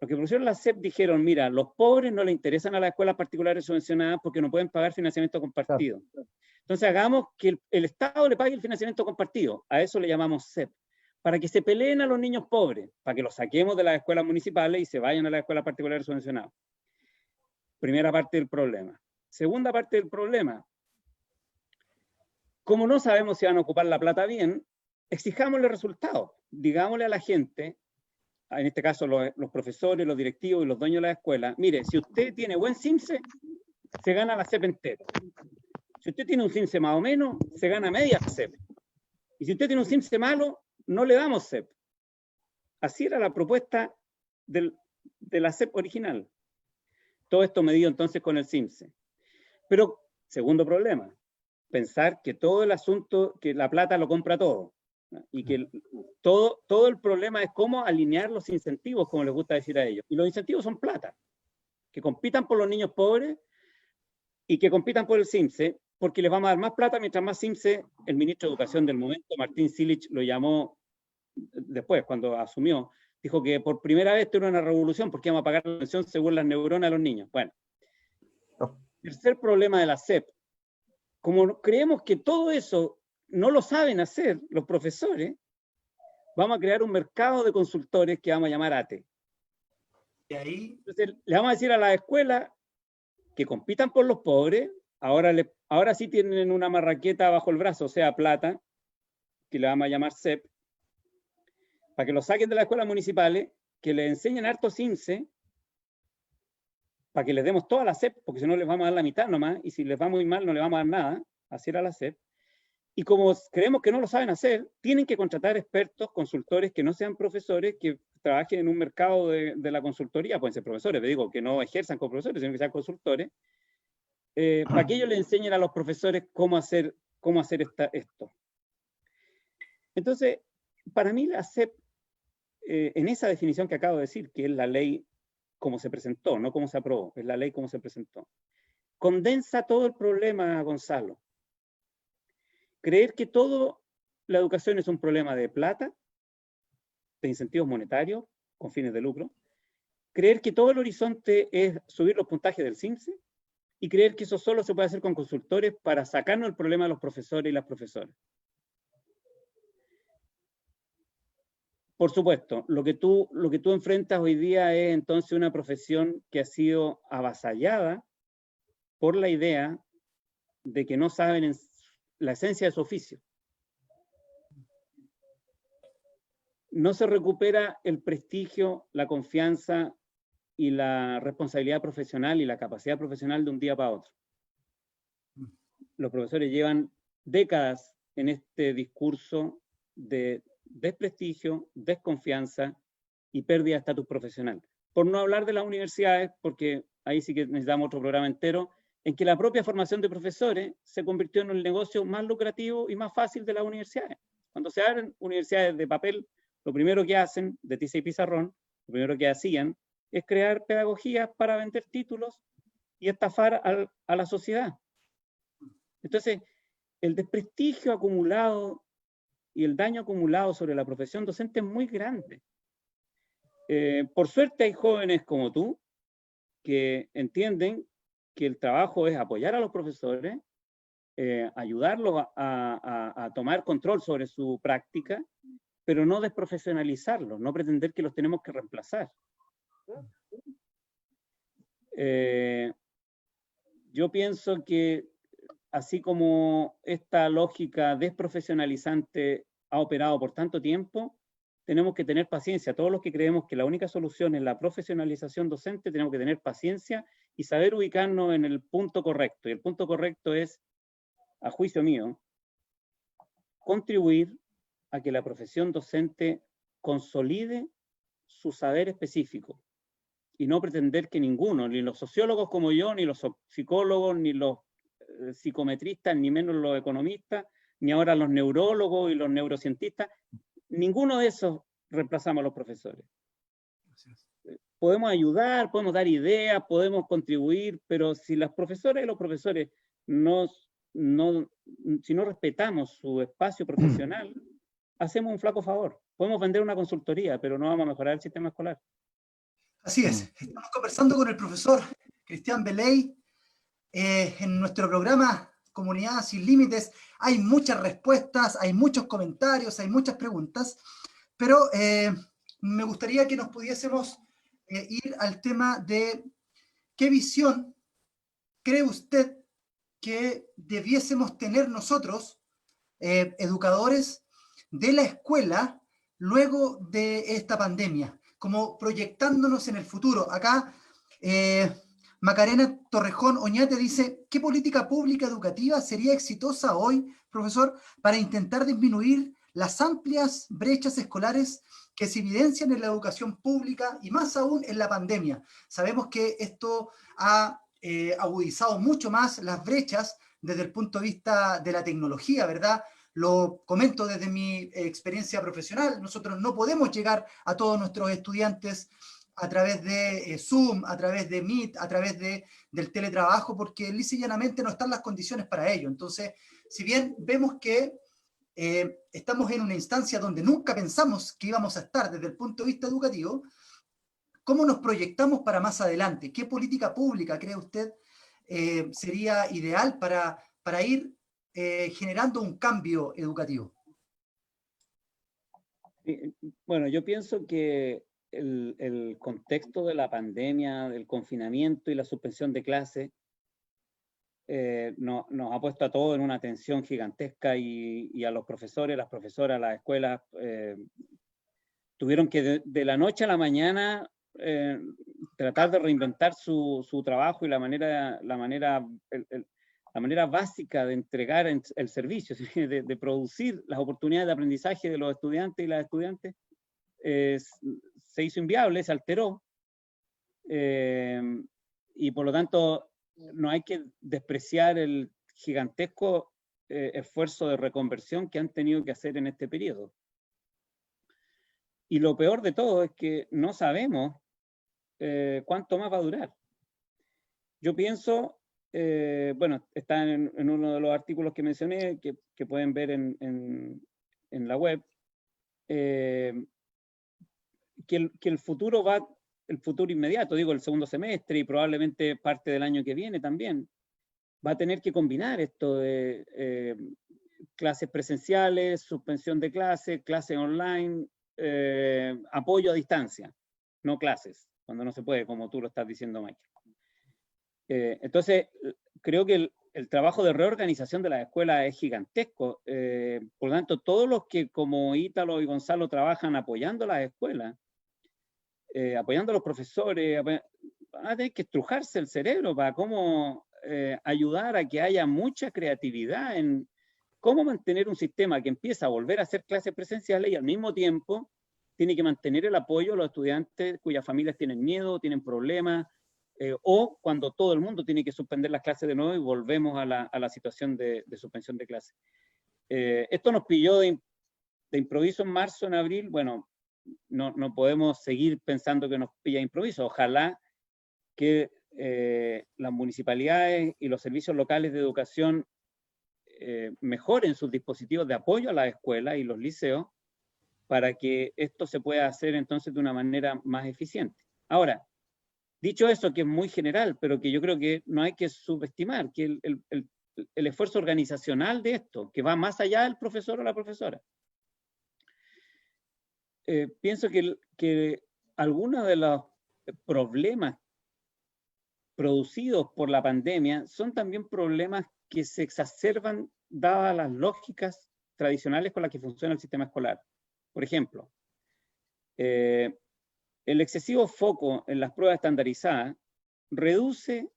Los que propusieron la SEP dijeron, mira, los pobres no les interesan a las escuelas particulares subvencionadas porque no pueden pagar financiamiento compartido. Entonces hagamos que el Estado le pague el financiamiento compartido. A eso le llamamos SEP. Para que se peleen a los niños pobres, para que los saquemos de las escuelas municipales y se vayan a las escuelas particulares subvencionadas. Primera parte del problema. Segunda parte del problema. Como no sabemos si van a ocupar la plata bien, exijámosle resultados. Digámosle a la gente, en este caso los profesores, los directivos y los dueños de la escuela, mire, si usted tiene buen CIMSE, se gana la CEP entera. Si usted tiene un CIMSE más o menos, se gana media CEP. Y si usted tiene un CIMSE malo, no le damos CEP. Así era la propuesta de la CEP original. Todo esto medido entonces con el CIMSE. Pero, segundo problema, pensar que todo el asunto, que la plata lo compra todo. Y que todo el problema es cómo alinear los incentivos, como les gusta decir a ellos. Y los incentivos son plata. Que compitan por los niños pobres y que compitan por el CIMSE, porque les vamos a dar más plata mientras más CIMSE. El ministro de Educación del momento, Martín Silich, lo llamó después, cuando asumió, dijo que por primera vez tuvo una revolución porque íbamos a pagar la pensión según las neuronas de los niños. Bueno, tercer problema de la SEP. Como creemos que todo eso no lo saben hacer los profesores, vamos a crear un mercado de consultores que vamos a llamar ATE. Y ahí... Entonces, le vamos a decir a las escuelas que compitan por los pobres, ahora sí tienen una marraqueta bajo el brazo, o sea, plata, que le vamos a llamar SEP, para que lo saquen de las escuelas municipales, que les enseñen harto CIMSE, para que les demos toda la SEP, porque si no les vamos a dar la mitad nomás, y si les va muy mal no les vamos a dar nada, así era la SEP. Y como creemos que no lo saben hacer, tienen que contratar expertos, consultores que no sean profesores, que trabajen en un mercado de la consultoría, pueden ser profesores, pero digo que no ejerzan como profesores, sino que sean consultores, para que ellos le enseñen a los profesores cómo hacer esto. Entonces, para mí la SEP, en esa definición que acabo de decir, que es la ley como se presentó, no como se aprobó, es la ley como se presentó, condensa todo el problema, Gonzalo. Creer que toda la educación es un problema de plata, de incentivos monetarios, con fines de lucro, creer que todo el horizonte es subir los puntajes del CIMSE, y creer que eso solo se puede hacer con consultores para sacarnos el problema de los profesores y las profesoras. Por supuesto, lo que tú enfrentas hoy día es entonces una profesión que ha sido avasallada por la idea de que no saben la esencia de su oficio. No se recupera el prestigio, la confianza y la responsabilidad profesional y la capacidad profesional de un día para otro. Los profesores llevan décadas en este discurso de desprestigio, desconfianza y pérdida de estatus profesional. Por no hablar de las universidades, porque ahí sí que necesitamos otro programa entero, en que la propia formación de profesores se convirtió en el negocio más lucrativo y más fácil de las universidades. Cuando se abren universidades de papel, lo primero que hacen, de tiza y pizarrón, lo primero que hacían es crear pedagogías para vender títulos y estafar a la sociedad. Entonces, el desprestigio acumulado y el daño acumulado sobre la profesión docente es muy grande. Por suerte hay jóvenes como tú que entienden que el trabajo es apoyar a los profesores, ayudarlos a tomar control sobre su práctica, pero no desprofesionalizarlos, no pretender que los tenemos que reemplazar. Yo pienso que así como esta lógica desprofesionalizante ha operado por tanto tiempo, tenemos que tener paciencia. Todos los que creemos que la única solución es la profesionalización docente, tenemos que tener paciencia y saber ubicarnos en el punto correcto. Y el punto correcto es, a juicio mío, contribuir a que la profesión docente consolide su saber específico y no pretender que ninguno, ni los sociólogos como yo, ni los psicólogos, ni los psicometristas, ni menos los economistas, ni ahora los neurólogos y los neurocientistas, ninguno de esos reemplazamos a los profesores. Podemos ayudar, podemos dar ideas, podemos contribuir, pero si las profesoras y los profesores si no respetamos su espacio profesional, hacemos un flaco favor. Podemos vender una consultoría, pero no vamos a mejorar el sistema escolar. Así es, estamos conversando con el profesor Cristian Beley en nuestro programa Comunidad Sin Límites. Hay muchas respuestas, hay muchos comentarios, hay muchas preguntas, pero me gustaría que nos pudiésemos ir al tema de qué visión cree usted que debiésemos tener nosotros, educadores de la escuela, luego de esta pandemia, como proyectándonos en el futuro. Acá Macarena Torrejón Oñate dice, ¿qué política pública educativa sería exitosa hoy, profesor, para intentar disminuir las amplias brechas escolares que se evidencian en la educación pública y más aún en la pandemia? Sabemos que esto ha agudizado mucho más las brechas desde el punto de vista de la tecnología, ¿verdad? Lo comento desde mi experiencia profesional. Nosotros no podemos llegar a todos nuestros estudiantes a través de Zoom, a través de Meet, a través del teletrabajo, porque lisa y llanamente no están las condiciones para ello. Entonces, si bien vemos que estamos en una instancia donde nunca pensamos que íbamos a estar desde el punto de vista educativo, ¿cómo nos proyectamos para más adelante? ¿Qué política pública cree usted sería ideal para ir generando un cambio educativo? Bueno, yo pienso que el contexto de la pandemia, del confinamiento y la suspensión de clases nos ha puesto a todos en una tensión gigantesca y a los profesores, las profesoras, las escuelas tuvieron que de la noche a la mañana tratar de reinventar su trabajo y la manera básica de entregar el servicio, de producir las oportunidades de aprendizaje de los estudiantes y las estudiantes, se hizo inviable, se alteró, y por lo tanto no hay que despreciar el gigantesco esfuerzo de reconversión que han tenido que hacer en este periodo. Y lo peor de todo es que no sabemos cuánto más va a durar. Yo pienso, bueno, está en uno de los artículos que mencioné, que pueden ver en la web, que el futuro el futuro inmediato, digo el segundo semestre y probablemente parte del año que viene también, va a tener que combinar esto de clases presenciales, suspensión de clases, clases online, apoyo a distancia, no clases, cuando no se puede, como tú lo estás diciendo, Michael. Entonces, creo que el trabajo de reorganización de las escuelas es gigantesco. Por lo tanto, todos los que como Ítalo y Gonzalo trabajan apoyando las escuelas, apoyando a los profesores, van a tener que estrujarse el cerebro para cómo ayudar a que haya mucha creatividad en cómo mantener un sistema que empieza a volver a hacer clases presenciales y al mismo tiempo tiene que mantener el apoyo a los estudiantes cuyas familias tienen miedo, tienen problemas, o cuando todo el mundo tiene que suspender las clases de nuevo y volvemos a la situación de suspensión de clases. Esto nos pilló de improviso en marzo, en abril. Bueno, no podemos seguir pensando que nos pilla de improviso. Ojalá que las municipalidades y los servicios locales de educación mejoren sus dispositivos de apoyo a las escuelas y los liceos para que esto se pueda hacer entonces de una manera más eficiente. Ahora, dicho eso, que es muy general, pero que yo creo que no hay que subestimar, que el esfuerzo organizacional de esto, que va más allá del profesor o la profesora. Pienso que algunos de los problemas producidos por la pandemia son también problemas que se exacerban dadas las lógicas tradicionales con las que funciona el sistema escolar. Por ejemplo, el excesivo foco en las pruebas estandarizadas reduce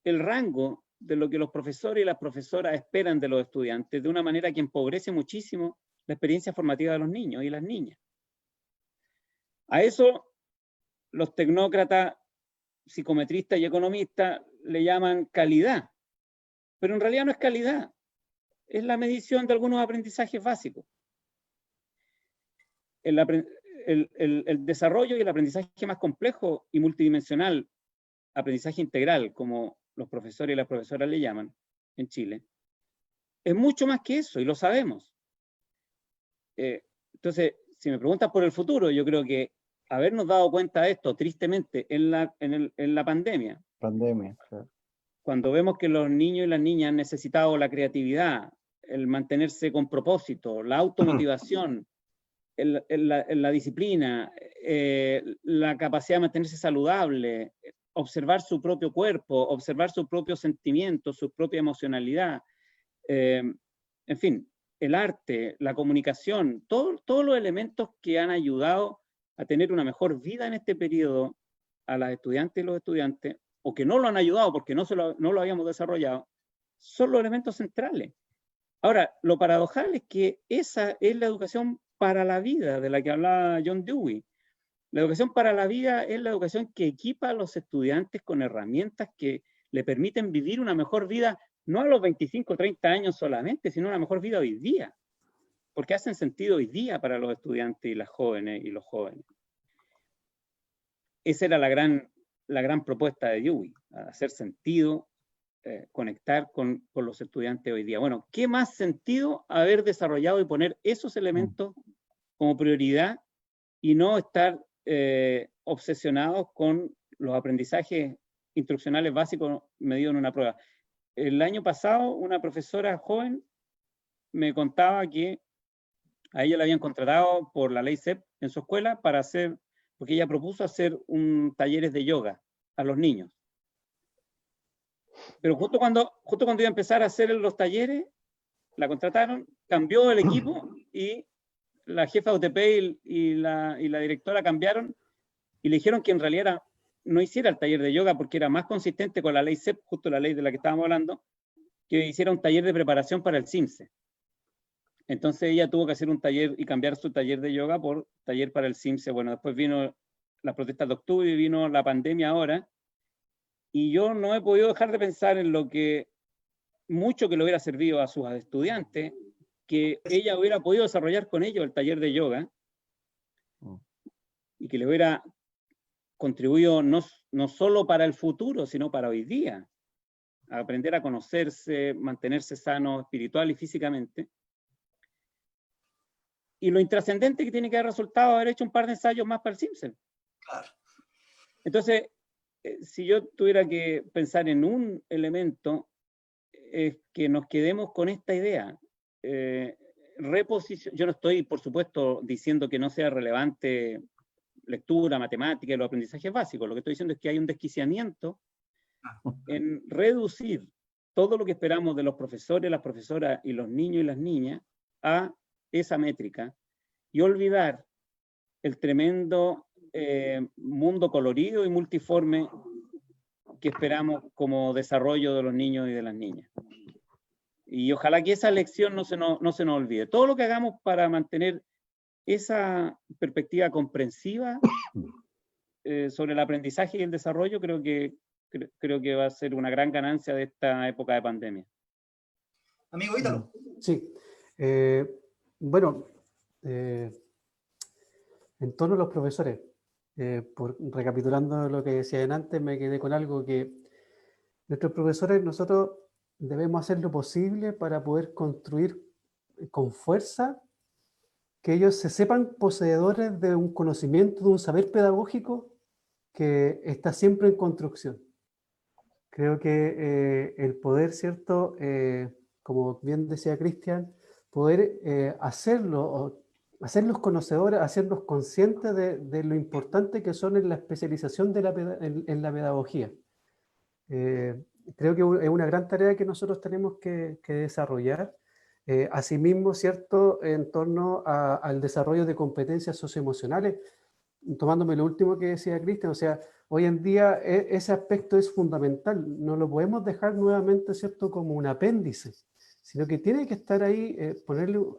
el rango de lo que los profesores y las profesoras esperan de los estudiantes de una manera que empobrece muchísimo la experiencia formativa de los niños y las niñas. A eso los tecnócratas, psicometristas y economistas le llaman calidad, pero en realidad no es calidad, es la medición de algunos aprendizajes básicos. El desarrollo y el aprendizaje más complejo y multidimensional, aprendizaje integral, como los profesores y las profesoras le llaman en Chile, es mucho más que eso y lo sabemos. Entonces, si me preguntas por el futuro, yo creo que habernos dado cuenta de esto, tristemente, en la pandemia. Pandemia, claro. Cuando vemos que los niños y las niñas han necesitado la creatividad, el mantenerse con propósito, la automotivación, la disciplina, la capacidad de mantenerse saludable, observar su propio cuerpo, observar sus propios sentimientos, su propia emocionalidad, en fin, el arte, la comunicación, todos los elementos que han ayudado a tener una mejor vida en este periodo a las estudiantes y los estudiantes, o que no lo han ayudado porque no lo habíamos desarrollado, son los elementos centrales. Ahora, lo paradojal es que esa es la educación para la vida de la que hablaba John Dewey. La educación para la vida es la educación que equipa a los estudiantes con herramientas que le permiten vivir una mejor vida, no a los 25 o 30 años solamente, sino una mejor vida hoy día, porque hacen sentido hoy día para los estudiantes y las jóvenes y los jóvenes. Esa era la gran propuesta de Dewey, hacer sentido, conectar con los estudiantes hoy día. Bueno, ¿qué más sentido haber desarrollado y poner esos elementos como prioridad y no estar obsesionados con los aprendizajes instruccionales básicos medidos en una prueba? El año pasado, una profesora joven me contaba que a ella la habían contratado por la ley CEP en su escuela para hacer, porque ella propuso hacer talleres de yoga a los niños. Pero justo cuando iba a empezar a hacer los talleres, la contrataron, cambió el equipo y la jefa de UTP y la directora cambiaron y le dijeron que en realidad no hiciera el taller de yoga porque era más consistente con la ley CEP, justo la ley de la que estábamos hablando, que hiciera un taller de preparación para el CIMSE. Entonces ella tuvo que hacer un taller y cambiar su taller de yoga por taller para el CIMSE. Bueno, después vino las protestas de octubre y vino la pandemia ahora, y yo no he podido dejar de pensar en lo que mucho que le hubiera servido a sus estudiantes, que ella hubiera podido desarrollar con ellos el taller de yoga, y que le hubiera contribuido no solo para el futuro, sino para hoy día, a aprender a conocerse, mantenerse sano espiritual y físicamente. Y lo intrascendente que tiene que haber resultado haber hecho un par de ensayos más para el CIMSE. Claro. Entonces, si yo tuviera que pensar en un elemento, es que nos quedemos con esta idea. Yo no estoy, por supuesto, diciendo que no sea relevante lectura, matemática y los aprendizajes básicos. Lo que estoy diciendo es que hay un desquiciamiento en reducir todo lo que esperamos de los profesores, las profesoras y los niños y las niñas a esa métrica y olvidar el tremendo mundo colorido y multiforme que esperamos como desarrollo de los niños y de las niñas. Y ojalá que esa lección no se nos olvide. Todo lo que hagamos para mantener esa perspectiva comprensiva sobre el aprendizaje y el desarrollo, creo que va a ser una gran ganancia de esta época de pandemia. Amigo Ítalo. Sí. Bueno, en torno a los profesores, recapitulando lo que decía antes, me quedé con algo que nuestros profesores, nosotros debemos hacer lo posible para poder construir con fuerza que ellos se sepan poseedores de un conocimiento, de un saber pedagógico que está siempre en construcción. Creo que el poder, ¿cierto? Como bien decía Cristian, poder hacerlos conocedores, hacerlos conscientes de lo importante que son en la especialización en la pedagogía. Creo que es una gran tarea que nosotros tenemos que desarrollar. Asimismo, ¿cierto? En torno al desarrollo de competencias socioemocionales, tomándome lo último que decía Cristian, o sea, hoy en día ese aspecto es fundamental, no lo podemos dejar nuevamente, ¿cierto?, como un apéndice, sino que tiene que estar ahí,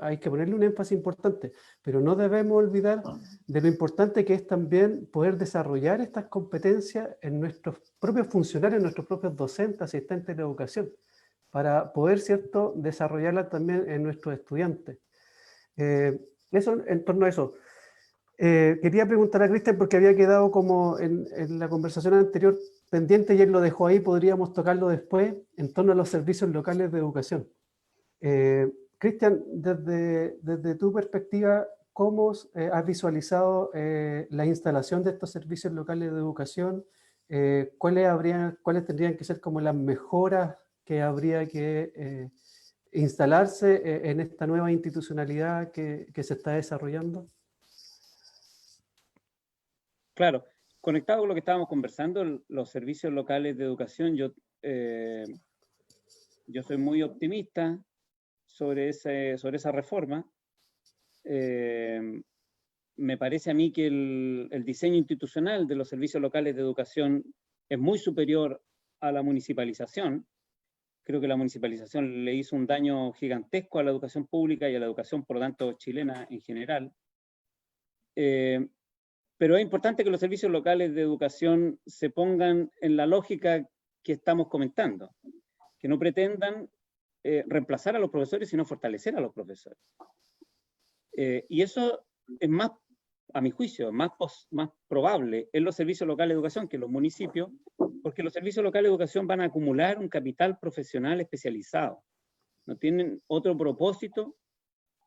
hay que ponerle un énfasis importante, pero no debemos olvidar de lo importante que es también poder desarrollar estas competencias en nuestros propios funcionarios, en nuestros propios docentes, asistentes de educación, para poder, ¿cierto?, desarrollarla también en nuestros estudiantes. Eso, en torno a eso. Quería preguntar a Cristian, porque había quedado como en la conversación anterior pendiente y él lo dejó ahí, podríamos tocarlo después, en torno a los servicios locales de educación. Cristian, desde tu perspectiva, ¿cómo has visualizado la instalación de estos servicios locales de educación? ¿Cuáles tendrían que ser como las mejoras que habría que instalarse en esta nueva institucionalidad que se está desarrollando? Claro, conectado con lo que estábamos conversando, los servicios locales de educación, yo soy muy optimista sobre esa reforma. Me parece a mí que el diseño institucional de los servicios locales de educación es muy superior a la municipalización. Creo que la municipalización le hizo un daño gigantesco a la educación pública y a la educación, por lo tanto, chilena en general. Pero es importante que los servicios locales de educación se pongan en la lógica que estamos comentando, que no pretendan reemplazar a los profesores, sino fortalecer a los profesores. Y eso es más, a mi juicio, más probable en los servicios locales de educación que en los municipios, porque los servicios locales de educación van a acumular un capital profesional especializado. No tienen otro propósito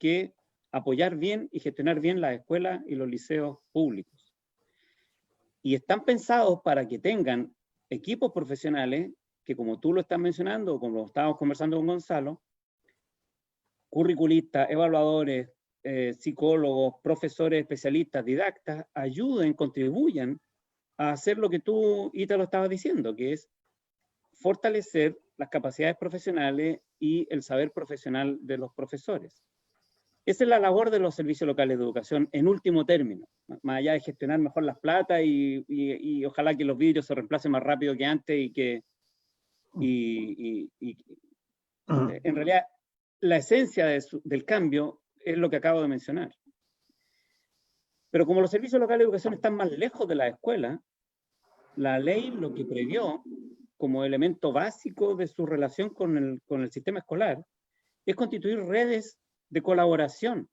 que apoyar bien y gestionar bien las escuelas y los liceos públicos. Y están pensados para que tengan equipos profesionales que, como tú lo estás mencionando, o como lo estábamos conversando con Gonzalo, curriculistas, evaluadores, psicólogos, profesores, especialistas, didactas, ayuden, contribuyan a hacer lo que tú, Ita, lo estabas diciendo, que es fortalecer las capacidades profesionales y el saber profesional de los profesores. Esa es la labor de los servicios locales de educación en último término, más allá de gestionar mejor las platas y ojalá que los vidrios se reemplacen más rápido que antes y que en realidad la esencia del cambio es lo que acabo de mencionar. Pero como los servicios locales de educación están más lejos de la escuela, la ley lo que previó como elemento básico de su relación con el sistema escolar es constituir redes de colaboración.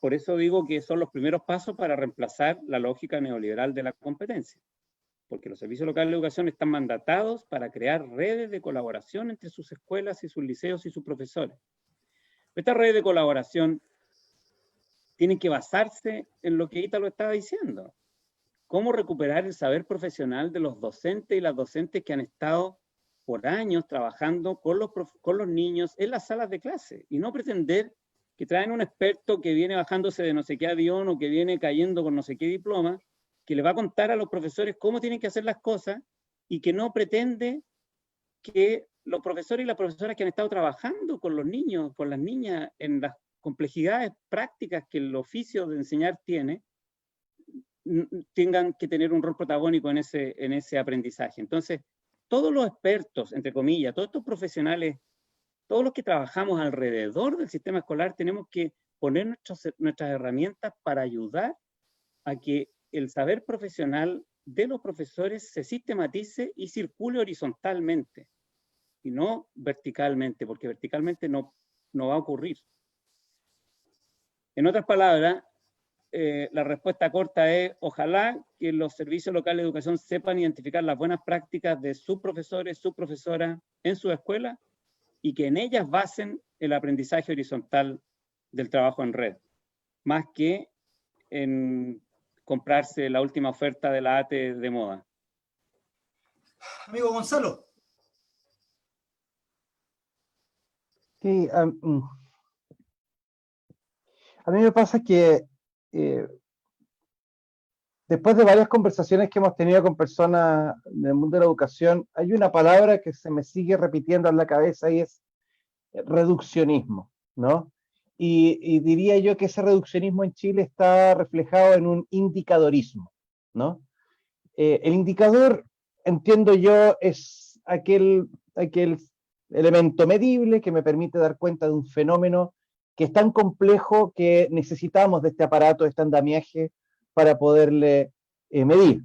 Por eso digo que son los primeros pasos para reemplazar la lógica neoliberal de la competencia, porque los servicios locales de educación están mandatados para crear redes de colaboración entre sus escuelas y sus liceos y sus profesores. Estas redes de colaboración tienen que basarse en lo que Ítalo estaba diciendo. Cómo recuperar el saber profesional de los docentes y las docentes que han estado por años trabajando con los niños en las salas de clase, y no pretender que traen un experto que viene bajándose de no sé qué avión o que viene cayendo con no sé qué diploma, que le va a contar a los profesores cómo tienen que hacer las cosas y que no pretende que los profesores y las profesoras que han estado trabajando con los niños, con las niñas, en las complejidades prácticas que el oficio de enseñar tiene, tengan que tener un rol protagónico en ese aprendizaje. Entonces, todos los expertos, entre comillas, todos estos profesionales, todos los que trabajamos alrededor del sistema escolar, tenemos que poner nuestras herramientas para ayudar a que el saber profesional de los profesores se sistematice y circule horizontalmente, y no verticalmente, porque verticalmente no va a ocurrir. En otras palabras, la respuesta corta es: ojalá que los servicios locales de educación sepan identificar las buenas prácticas de sus profesores, sus profesoras en su escuela, y que en ellas basen el aprendizaje horizontal del trabajo en red, más que en comprarse la última oferta de la ATE de moda. Amigo Gonzalo. Sí, a mí me pasa que después de varias conversaciones que hemos tenido con personas del mundo de la educación, hay una palabra que se me sigue repitiendo en la cabeza y es reduccionismo, ¿no? Y diría yo que ese reduccionismo en Chile está reflejado en un indicadorismo, ¿no? El indicador, entiendo yo, es aquel elemento medible que me permite dar cuenta de un fenómeno que es tan complejo que necesitamos de este aparato, de este andamiaje, para poderle medir.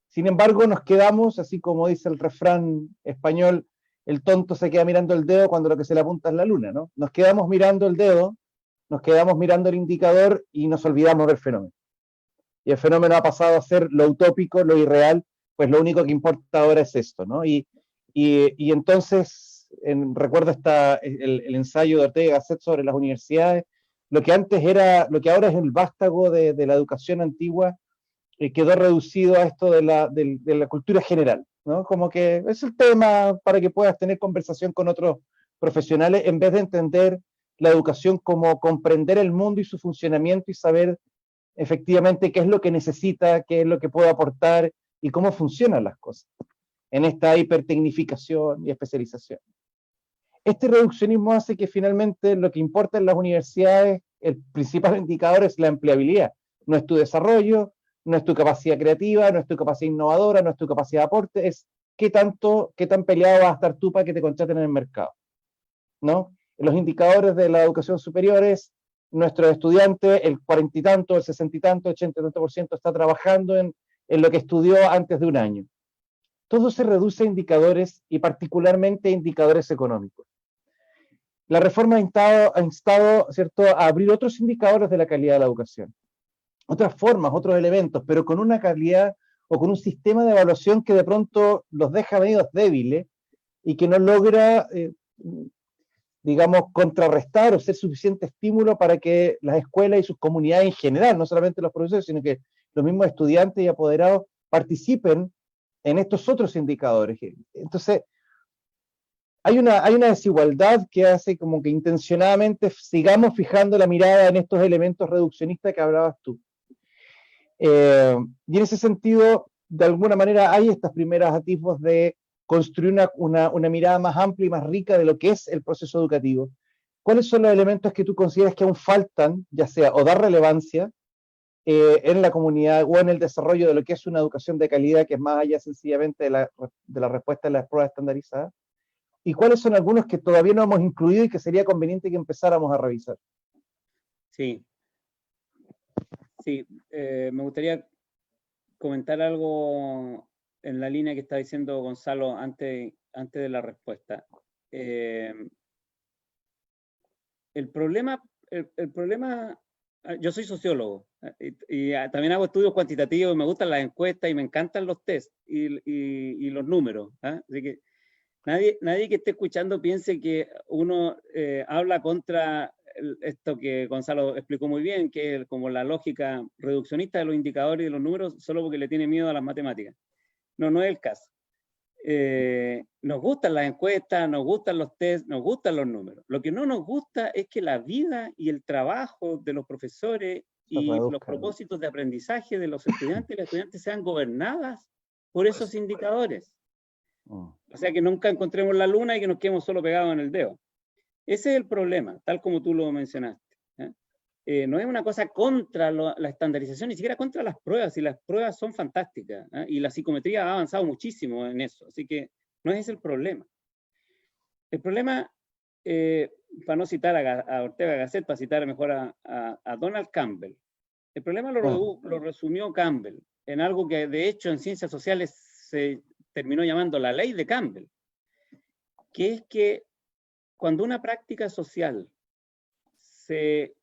Sin embargo, nos quedamos, así como dice el refrán español, el tonto se queda mirando el dedo cuando lo que se le apunta es la luna, ¿no? Nos quedamos mirando el dedo, nos quedamos mirando el indicador y nos olvidamos del fenómeno. Y el fenómeno ha pasado a ser lo utópico, lo irreal, pues lo único que importa ahora es esto, ¿no? Y entonces, recuerdo el ensayo de Ortega y Gasset sobre las universidades, lo que ahora es el vástago de la educación antigua, quedó reducido a esto de la cultura general, ¿no? Como que es el tema para que puedas tener conversación con otros profesionales, en vez de entender la educación como comprender el mundo y su funcionamiento y saber efectivamente qué es lo que necesita, qué es lo que puede aportar y cómo funcionan las cosas en esta hipertecnificación y especialización. Este reduccionismo hace que finalmente lo que importa en las universidades, el principal indicador es la empleabilidad. No es tu desarrollo, no es tu capacidad creativa, no es tu capacidad innovadora, no es tu capacidad de aporte, es qué tan peleado vas a estar tú para que te contraten en el mercado, ¿no? Los indicadores de la educación superior es nuestros estudiantes, el 40 y tanto, el 60 y tanto, 80 y tanto por ciento está trabajando en lo que estudió antes de un año. Todo se reduce a indicadores y particularmente indicadores económicos. La reforma ha instado, ¿cierto?, a abrir otros indicadores de la calidad de la educación, otras formas, otros elementos, pero con una calidad o con un sistema de evaluación que de pronto los deja medio débiles y que no logra, digamos, contrarrestar o ser suficiente estímulo para que las escuelas y sus comunidades en general, no solamente los profesores, sino que los mismos estudiantes y apoderados participen en estos otros indicadores. Entonces, hay una desigualdad que hace como que intencionadamente sigamos fijando la mirada en estos elementos reduccionistas que hablabas tú. Y en ese sentido, de alguna manera, hay estas primeras atisbos de construir una mirada más amplia y más rica de lo que es el proceso educativo. ¿Cuáles son los elementos que tú consideras que aún faltan, ya sea o dar relevancia en la comunidad o en el desarrollo de lo que es una educación de calidad, que es más allá sencillamente de la respuesta a las pruebas estandarizadas? ¿Y cuáles son algunos que todavía no hemos incluido y que sería conveniente que empezáramos a revisar? Sí, me gustaría comentar algo en la línea que está diciendo Gonzalo antes de la respuesta. El problema, yo soy sociólogo y también hago estudios cuantitativos, me gustan las encuestas y me encantan los tests y los números, ¿eh? Así que nadie que esté escuchando piense que uno habla contra esto que Gonzalo explicó muy bien, que es como la lógica reduccionista de los indicadores y de los números, solo porque le tiene miedo a las matemáticas. No es el caso. Nos gustan las encuestas, nos gustan los tests, nos gustan los números. Lo que no nos gusta es que la vida y el trabajo de los profesores y los propósitos de aprendizaje de los estudiantes y las estudiantes sean gobernadas por esos indicadores. O sea, que nunca encontremos la luna y que nos quedemos solo pegados en el dedo. Ese es el problema, tal como tú lo mencionaste. No es una cosa contra la estandarización, ni siquiera contra las pruebas, y las pruebas son fantásticas, y la psicometría ha avanzado muchísimo en eso, así que no es ese el problema. El problema, para no citar a Ortega Gasset, para citar mejor a Donald Campbell, el problema lo resumió Campbell en algo que de hecho en ciencias sociales se terminó llamando la ley de Campbell, que es que cuando una práctica social se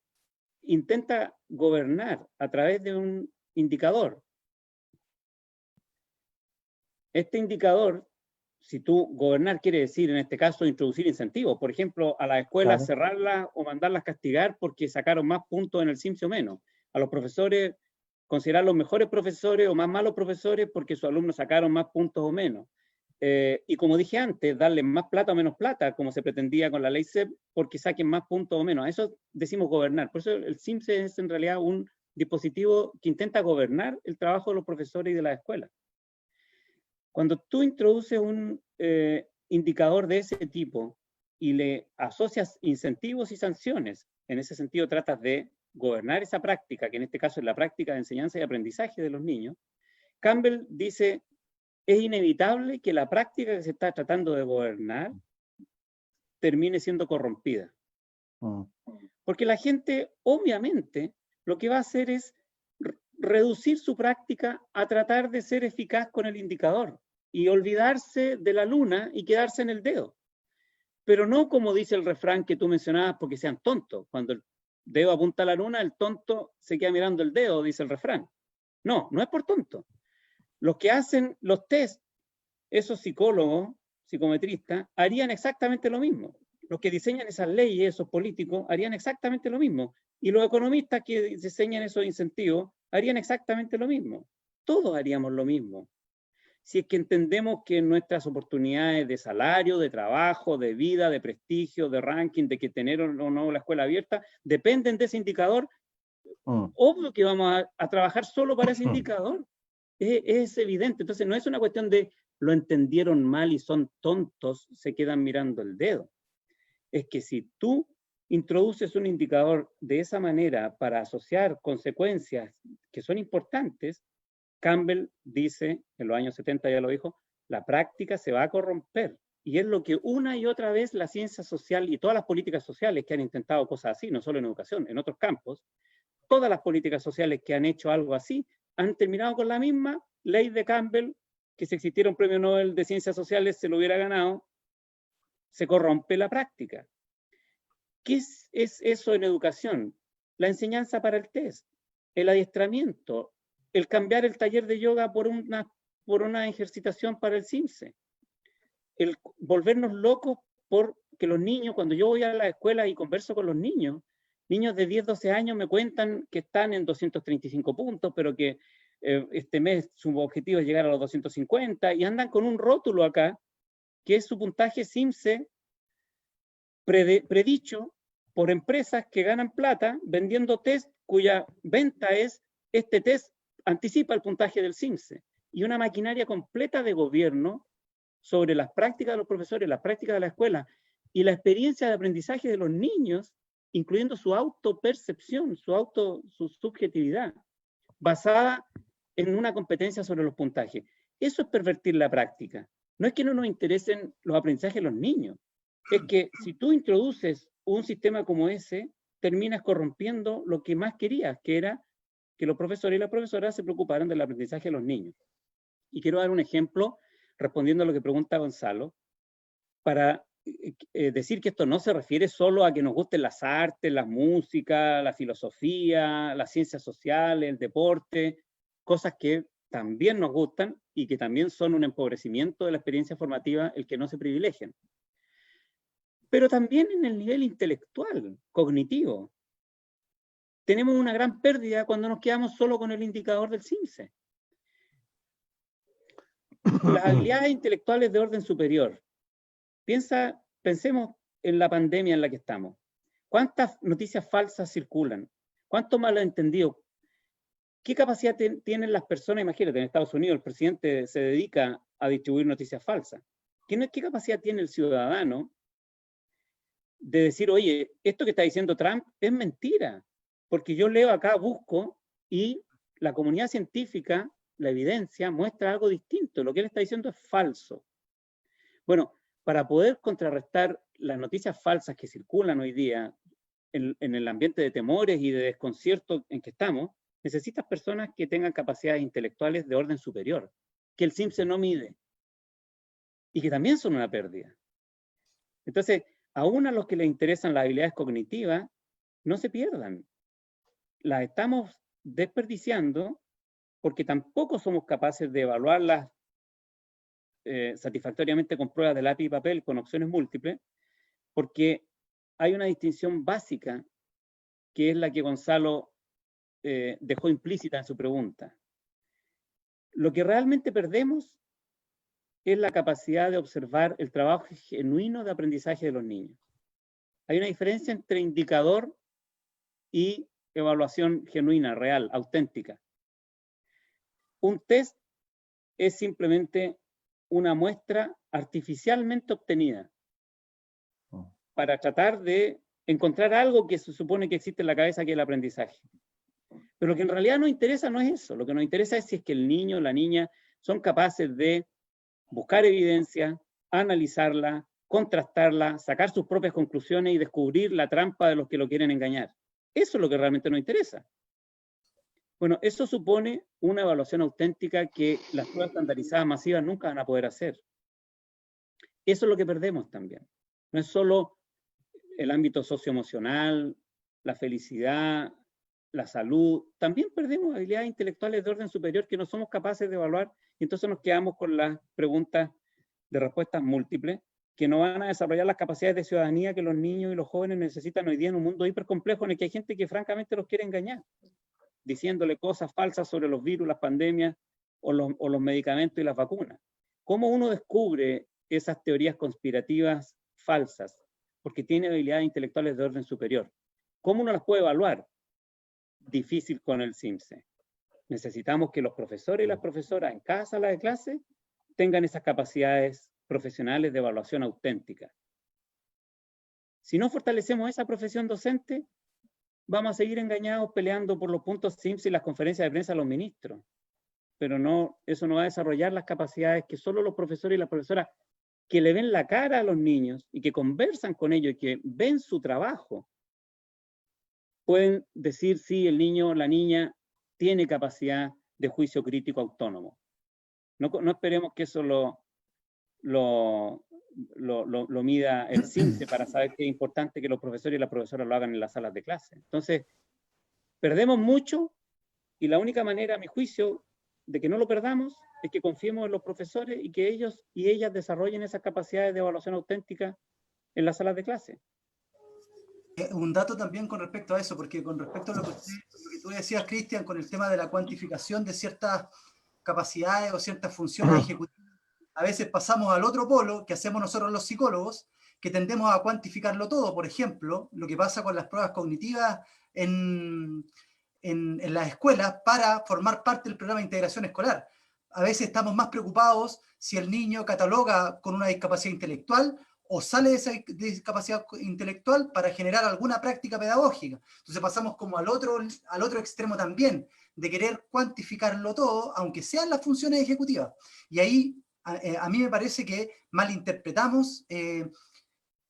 intenta gobernar a través de un indicador, este indicador, si tú gobernar quiere decir en este caso introducir incentivos, por ejemplo, a las escuelas cerrarlas o mandarlas castigar porque sacaron más puntos en el CIMSE o menos, a los profesores considerar los mejores profesores o más malos profesores porque sus alumnos sacaron más puntos o menos. Y como dije antes, darle más plata o menos plata, como se pretendía con la ley CEP, porque saquen más puntos o menos. A eso decimos gobernar. Por eso el CIMSE es en realidad un dispositivo que intenta gobernar el trabajo de los profesores y de las escuelas. Cuando tú introduces un indicador de ese tipo y le asocias incentivos y sanciones, en ese sentido tratas de gobernar esa práctica, que en este caso es la práctica de enseñanza y aprendizaje de los niños. Campbell dice: es inevitable que la práctica que se está tratando de gobernar termine siendo corrompida. Porque la gente, obviamente, lo que va a hacer es reducir su práctica a tratar de ser eficaz con el indicador y olvidarse de la luna y quedarse en el dedo. Pero no como dice el refrán que tú mencionabas, porque sean tontos. Cuando el dedo apunta a la luna, el tonto se queda mirando el dedo, dice el refrán. No es por tonto. Los que hacen los test, esos psicólogos, psicometristas, harían exactamente lo mismo. los que diseñan esas leyes, esos políticos, harían exactamente lo mismo. Y los economistas que diseñan esos incentivos harían exactamente lo mismo. Todos haríamos lo mismo. Si es que entendemos que nuestras oportunidades de salario, de trabajo, de vida, de prestigio, de ranking, de que tener o no la escuela abierta, dependen de ese indicador, obvio que vamos a trabajar solo para ese indicador. Es evidente. Entonces no es una cuestión de lo entendieron mal y son tontos, se quedan mirando el dedo. Es que si tú introduces un indicador de esa manera para asociar consecuencias que son importantes, Campbell dice, en los años 70 ya lo dijo, la práctica se va a corromper. Y es lo que una y otra vez la ciencia social y todas las políticas sociales que han intentado cosas así, no solo en educación, en otros campos, todas las políticas sociales que han hecho algo así, han terminado con la misma ley de Campbell, que si existiera un premio Nobel de Ciencias Sociales se lo hubiera ganado, se corrompe la práctica. ¿Qué es eso en educación? La enseñanza para el test, el adiestramiento, el cambiar el taller de yoga por una ejercitación para el CIMSE, el volvernos locos porque los niños, cuando yo voy a la escuela y converso con los niños de 10, 12 años me cuentan que están en 235 puntos, pero que este mes su objetivo es llegar a los 250 y andan con un rótulo acá, que es su puntaje CIMSE predicho por empresas que ganan plata vendiendo test cuya venta es este test anticipa el puntaje del CIMSE, y una maquinaria completa de gobierno sobre las prácticas de los profesores, las prácticas de la escuela y la experiencia de aprendizaje de los niños, incluyendo su autopercepción, su subjetividad, basada en una competencia sobre los puntajes. Eso es pervertir la práctica. No es que no nos interesen los aprendizajes de los niños, es que si tú introduces un sistema como ese, terminas corrompiendo lo que más querías, que era que los profesores y las profesoras se preocuparan del aprendizaje de los niños. Y quiero dar un ejemplo, respondiendo a lo que pregunta Gonzalo, para decir que esto no se refiere solo a que nos gusten las artes, la música, la filosofía, las ciencias sociales, el deporte, cosas que también nos gustan y que también son un empobrecimiento de la experiencia formativa el que no se privilegien. Pero también en el nivel intelectual, cognitivo. Tenemos una gran pérdida cuando nos quedamos solo con el indicador del CIMSE. Las habilidades intelectuales de orden superior. Pensemos en la pandemia en la que estamos. ¿Cuántas noticias falsas circulan? ¿Cuánto malentendido? ¿Qué capacidad tienen las personas? Imagínate, en Estados Unidos el presidente se dedica a distribuir noticias falsas. ¿Qué capacidad tiene el ciudadano de decir, oye, esto que está diciendo Trump es mentira? Porque yo leo acá, busco, y la comunidad científica, la evidencia, muestra algo distinto. Lo que él está diciendo es falso. Bueno, para poder contrarrestar las noticias falsas que circulan hoy día en el ambiente de temores y de desconcierto en que estamos, necesitas personas que tengan capacidades intelectuales de orden superior, que el CIMSE no mide, y que también son una pérdida. Entonces, aún a los que les interesan las habilidades cognitivas, no se pierdan. Las estamos desperdiciando porque tampoco somos capaces de evaluarlas satisfactoriamente con pruebas de lápiz y papel, con opciones múltiples, porque hay una distinción básica que es la que Gonzalo dejó implícita en su pregunta. Lo que realmente perdemos es la capacidad de observar el trabajo genuino de aprendizaje de los niños. Hay una diferencia entre indicador y evaluación genuina, real, auténtica. Un test es simplemente una muestra artificialmente obtenida para tratar de encontrar algo que se supone que existe en la cabeza, que es el aprendizaje. Pero lo que en realidad nos interesa no es eso. Lo que nos interesa es si es que el niño o la niña son capaces de buscar evidencia, analizarla, contrastarla, sacar sus propias conclusiones y descubrir la trampa de los que lo quieren engañar. Eso es lo que realmente nos interesa. Bueno, eso supone una evaluación auténtica que las pruebas estandarizadas masivas nunca van a poder hacer. Eso es lo que perdemos también. No es solo el ámbito socioemocional, la felicidad, la salud. También perdemos habilidades intelectuales de orden superior que no somos capaces de evaluar, y entonces nos quedamos con las preguntas de respuestas múltiples, que no van a desarrollar las capacidades de ciudadanía que los niños y los jóvenes necesitan hoy día en un mundo hipercomplejo en el que hay gente que francamente los quiere engañar, diciéndole cosas falsas sobre los virus, las pandemias o los medicamentos y las vacunas. ¿Cómo uno descubre esas teorías conspirativas falsas? Porque tiene habilidades intelectuales de orden superior. ¿Cómo uno las puede evaluar? Difícil con el CIMSE. Necesitamos que los profesores y las profesoras en cada sala de clase tengan esas capacidades profesionales de evaluación auténtica. Si no fortalecemos esa profesión docente, vamos a seguir engañados peleando por los puntos CIMSE y las conferencias de prensa a los ministros. Pero no, eso no va a desarrollar las capacidades que solo los profesores y las profesoras que le ven la cara a los niños y que conversan con ellos y que ven su trabajo, pueden decir si el niño o la niña tiene capacidad de juicio crítico autónomo. No esperemos que eso lo mida el CIMSE para saber que es importante que los profesores y las profesoras lo hagan en las salas de clase. Entonces, perdemos mucho y la única manera, a mi juicio, de que no lo perdamos es que confiemos en los profesores y que ellos y ellas desarrollen esas capacidades de evaluación auténtica en las salas de clase. Un dato también con respecto a eso, porque con respecto a lo que tú decías, Cristian, con el tema de la cuantificación de ciertas capacidades o ciertas funciones ejecutivas, a veces pasamos al otro polo que hacemos nosotros los psicólogos, que tendemos a cuantificarlo todo. Por ejemplo, lo que pasa con las pruebas cognitivas en las escuelas para formar parte del programa de integración escolar. A veces estamos más preocupados si el niño cataloga con una discapacidad intelectual o sale de esa discapacidad intelectual para generar alguna práctica pedagógica. Entonces pasamos como al otro extremo también, de querer cuantificarlo todo, aunque sean las funciones ejecutivas. Y ahí a mí me parece que malinterpretamos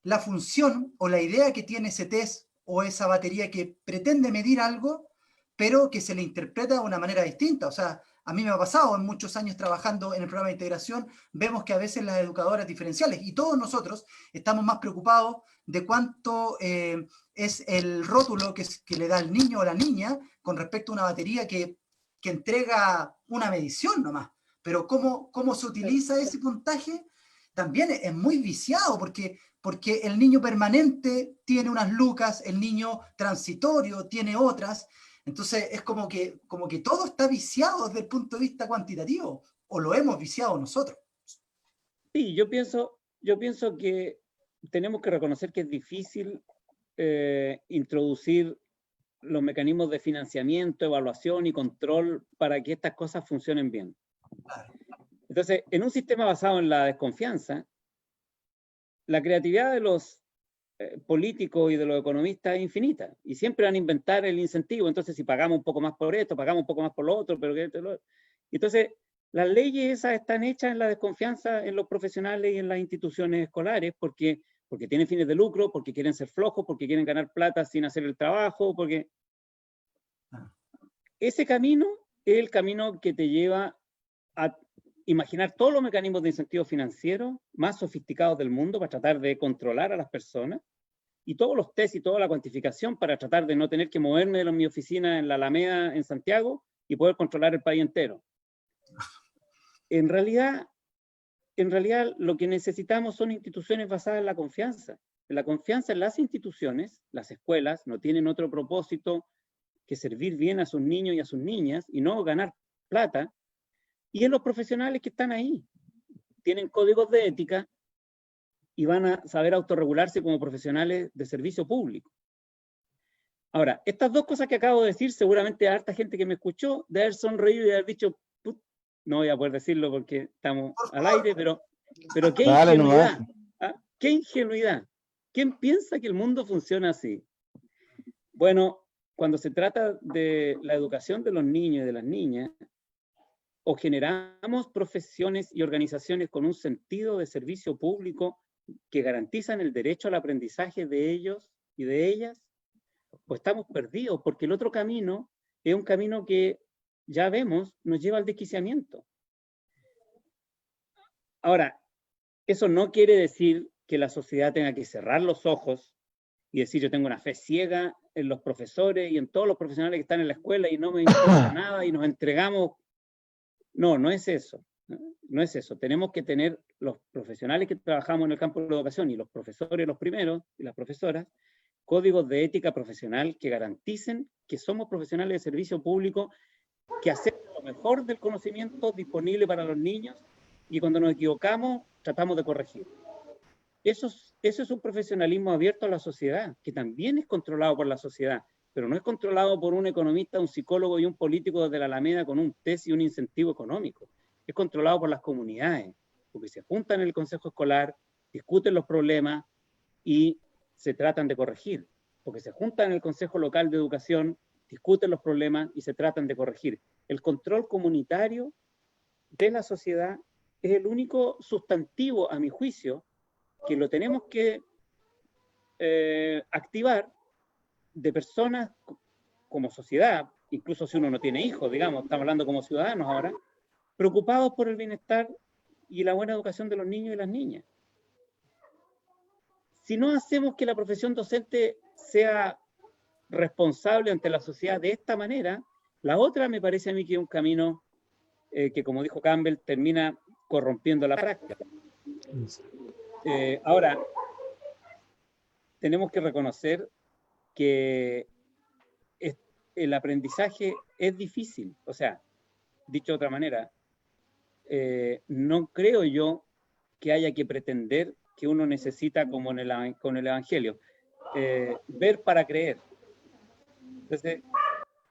la función o la idea que tiene ese test o esa batería que pretende medir algo, pero que se le interpreta de una manera distinta. O sea, a mí me ha pasado en muchos años trabajando en el programa de integración, vemos que a veces las educadoras diferenciales y todos nosotros estamos más preocupados de cuánto es el rótulo que le da el niño o la niña con respecto a una batería que entrega una medición nomás. Pero cómo se utiliza ese puntaje también es muy viciado, porque el niño permanente tiene unas lucas, el niño transitorio tiene otras. Entonces es como que todo está viciado desde el punto de vista cuantitativo, o lo hemos viciado nosotros. Sí, yo pienso que tenemos que reconocer que es difícil introducir los mecanismos de financiamiento, evaluación y control para que estas cosas funcionen bien. Entonces, en un sistema basado en la desconfianza, la creatividad de los políticos y de los economistas es infinita, y siempre van a inventar el incentivo. Entonces, si pagamos un poco más por esto, pagamos un poco más por lo otro, pero entonces las leyes esas están hechas en la desconfianza en los profesionales y en las instituciones escolares, porque tienen fines de lucro, porque quieren ser flojos, porque quieren ganar plata sin hacer el trabajo, porque ese camino es el camino que te lleva a imaginar todos los mecanismos de incentivo financiero más sofisticados del mundo para tratar de controlar a las personas, y todos los test y toda la cuantificación para tratar de no tener que moverme de mi oficina en la Alameda en Santiago y poder controlar el país entero. En realidad lo que necesitamos son instituciones basadas en la confianza. La confianza en las instituciones, las escuelas, no tienen otro propósito que servir bien a sus niños y a sus niñas y no ganar plata. Y en los profesionales que están ahí, tienen códigos de ética y van a saber autorregularse como profesionales de servicio público. Ahora, estas dos cosas que acabo de decir, seguramente a harta gente que me escuchó de haber sonreído y de haber dicho, no voy a poder decirlo porque estamos al aire, pero qué ingenuidad. ¿Ah? ¡Qué ingenuidad! ¿Quién piensa que el mundo funciona así? Bueno, cuando se trata de la educación de los niños y de las niñas, o generamos profesiones y organizaciones con un sentido de servicio público que garantizan el derecho al aprendizaje de ellos y de ellas, o estamos perdidos, porque el otro camino es un camino que ya vemos nos lleva al desquiciamiento. Ahora, eso no quiere decir que la sociedad tenga que cerrar los ojos y decir yo tengo una fe ciega en los profesores y en todos los profesionales que están en la escuela y no me importa nada y nos entregamos. No es eso. No es eso. Tenemos que tener los profesionales que trabajamos en el campo de la educación y los profesores, los primeros, y las profesoras, códigos de ética profesional que garanticen que somos profesionales de servicio público, que hacemos lo mejor del conocimiento disponible para los niños y cuando nos equivocamos tratamos de corregir. Eso es un profesionalismo abierto a la sociedad, que también es controlado por la sociedad, pero no es controlado por un economista, un psicólogo y un político de la Alameda con un test y un incentivo económico. Es controlado por las comunidades, porque se juntan en el consejo escolar, discuten los problemas y se tratan de corregir, porque se juntan en el consejo local de educación, discuten los problemas y se tratan de corregir. El control comunitario de la sociedad es el único sustantivo, a mi juicio, que lo tenemos que activar de personas como sociedad, incluso si uno no tiene hijos, digamos, estamos hablando como ciudadanos ahora, preocupados por el bienestar y la buena educación de los niños y las niñas. Si no hacemos que la profesión docente sea responsable ante la sociedad de esta manera, la otra me parece a mí que es un camino que, como dijo Campbell, termina corrompiendo la práctica. Ahora, tenemos que reconocer que el aprendizaje es difícil. O sea, dicho de otra manera, no creo yo que haya que pretender que uno necesita, como con el Evangelio, ver para creer. Entonces,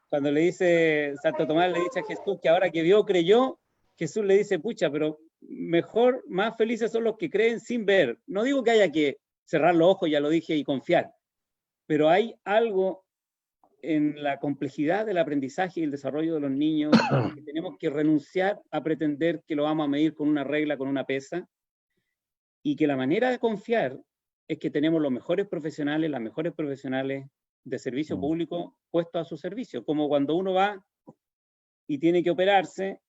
cuando le dice, Santo Tomás le dice a Jesús que ahora que vio, creyó, Jesús le dice, pucha, pero mejor, más felices son los que creen sin ver. No digo que haya que cerrar los ojos, ya lo dije, y confiar, pero hay algo en la complejidad del aprendizaje y el desarrollo de los niños que tenemos que renunciar a pretender que lo vamos a medir con una regla, con una pesa, y que la manera de confiar es que tenemos los mejores profesionales, las mejores profesionales de servicio público puestos a su servicio, como cuando uno va y tiene que operarse,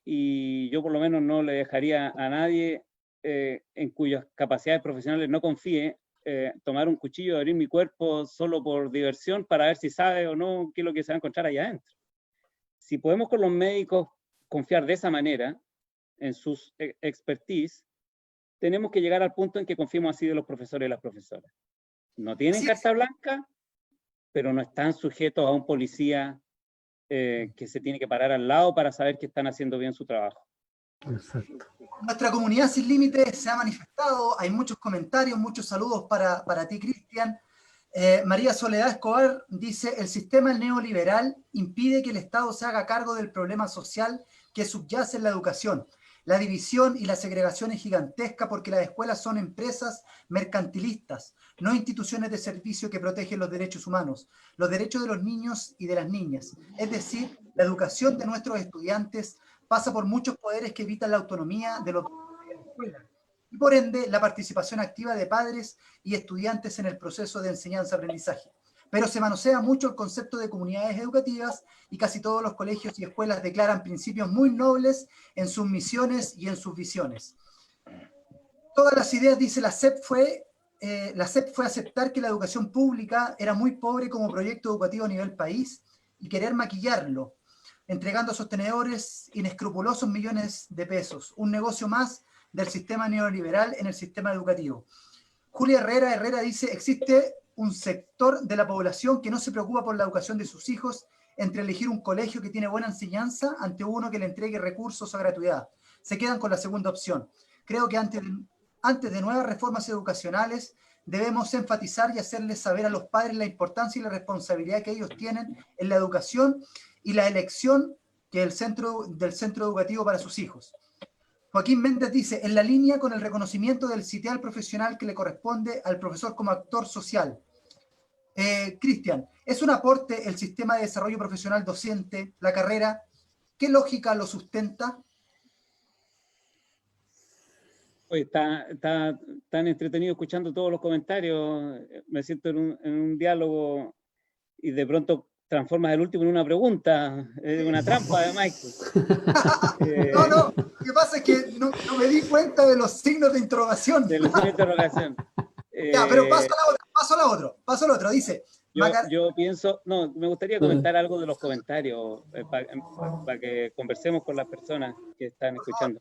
y yo por lo menos no le dejaría a nadie en cuyas capacidades profesionales no confíe tomar un cuchillo y abrir mi cuerpo solo por diversión para ver si sabe o no qué es lo que se va a encontrar allá adentro. Si podemos con los médicos confiar de esa manera en sus expertise, tenemos que llegar al punto en que confiemos así de los profesores y las profesoras. No tienen carta blanca, pero no están sujetos a un policía que se tiene que parar al lado para saber que están haciendo bien su trabajo. Exacto. Nuestra comunidad Sin Límites se ha manifestado, hay muchos comentarios, muchos saludos para ti, Cristian. María Soledad Escobar dice, el sistema neoliberal impide que el Estado se haga cargo del problema social que subyace en la educación. La división y la segregación es gigantesca porque las escuelas son empresas mercantilistas, no instituciones de servicio que protegen los derechos humanos, los derechos de los niños y de las niñas. Es decir, la educación de nuestros estudiantes pasa por muchos poderes que evitan la autonomía de los de la escuela y por ende la participación activa de padres y estudiantes en el proceso de enseñanza-aprendizaje. Pero se manosea mucho el concepto de comunidades educativas y casi todos los colegios y escuelas declaran principios muy nobles en sus misiones y en sus visiones. Todas las ideas, dice la SEP, fue aceptar que la educación pública era muy pobre como proyecto educativo a nivel país y querer maquillarlo, entregando a sostenedores inescrupulosos millones de pesos, un negocio más del sistema neoliberal en el sistema educativo. Julia Herrera dice, existe un sector de la población que no se preocupa por la educación de sus hijos entre elegir un colegio que tiene buena enseñanza ante uno que le entregue recursos a gratuidad. Se quedan con la segunda opción. Creo que antes de nuevas reformas educacionales debemos enfatizar y hacerles saber a los padres la importancia y la responsabilidad que ellos tienen en la educación y la elección del centro educativo para sus hijos. Joaquín Méndez dice, en la línea con el reconocimiento del sitial profesional que le corresponde al profesor como actor social. Cristian, ¿es un aporte el sistema de desarrollo profesional docente, la carrera? ¿Qué lógica lo sustenta? Oye, está tan entretenido escuchando todos los comentarios, me siento en un diálogo y de pronto transformas el último en una pregunta, una trampa de Michael. No, lo que pasa es que no me di cuenta de los signos de interrogación. De los signos de interrogación. Ya, pero paso a la otra, dice. Yo pienso, no, me gustaría comentar algo de los comentarios para que conversemos con las personas que están escuchando.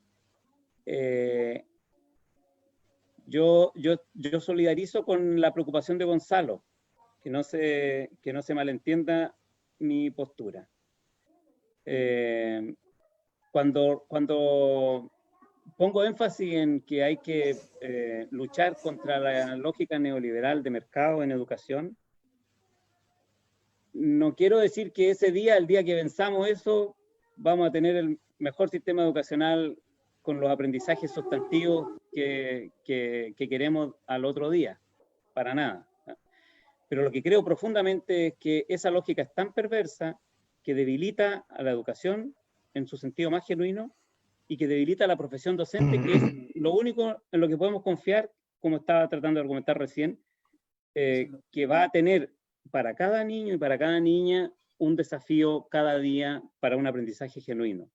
Yo solidarizo con la preocupación de Gonzalo, que no se malentienda mi postura. Cuando pongo énfasis en que hay que luchar contra la lógica neoliberal de mercado en educación, no quiero decir que ese día, el día que venzamos eso, vamos a tener el mejor sistema educacional con los aprendizajes sustantivos que queremos al otro día, para nada. Pero lo que creo profundamente es que esa lógica es tan perversa que debilita a la educación en su sentido más genuino y que debilita a la profesión docente, que es lo único en lo que podemos confiar, como estaba tratando de argumentar recién, que va a tener para cada niño y para cada niña un desafío cada día para un aprendizaje genuino.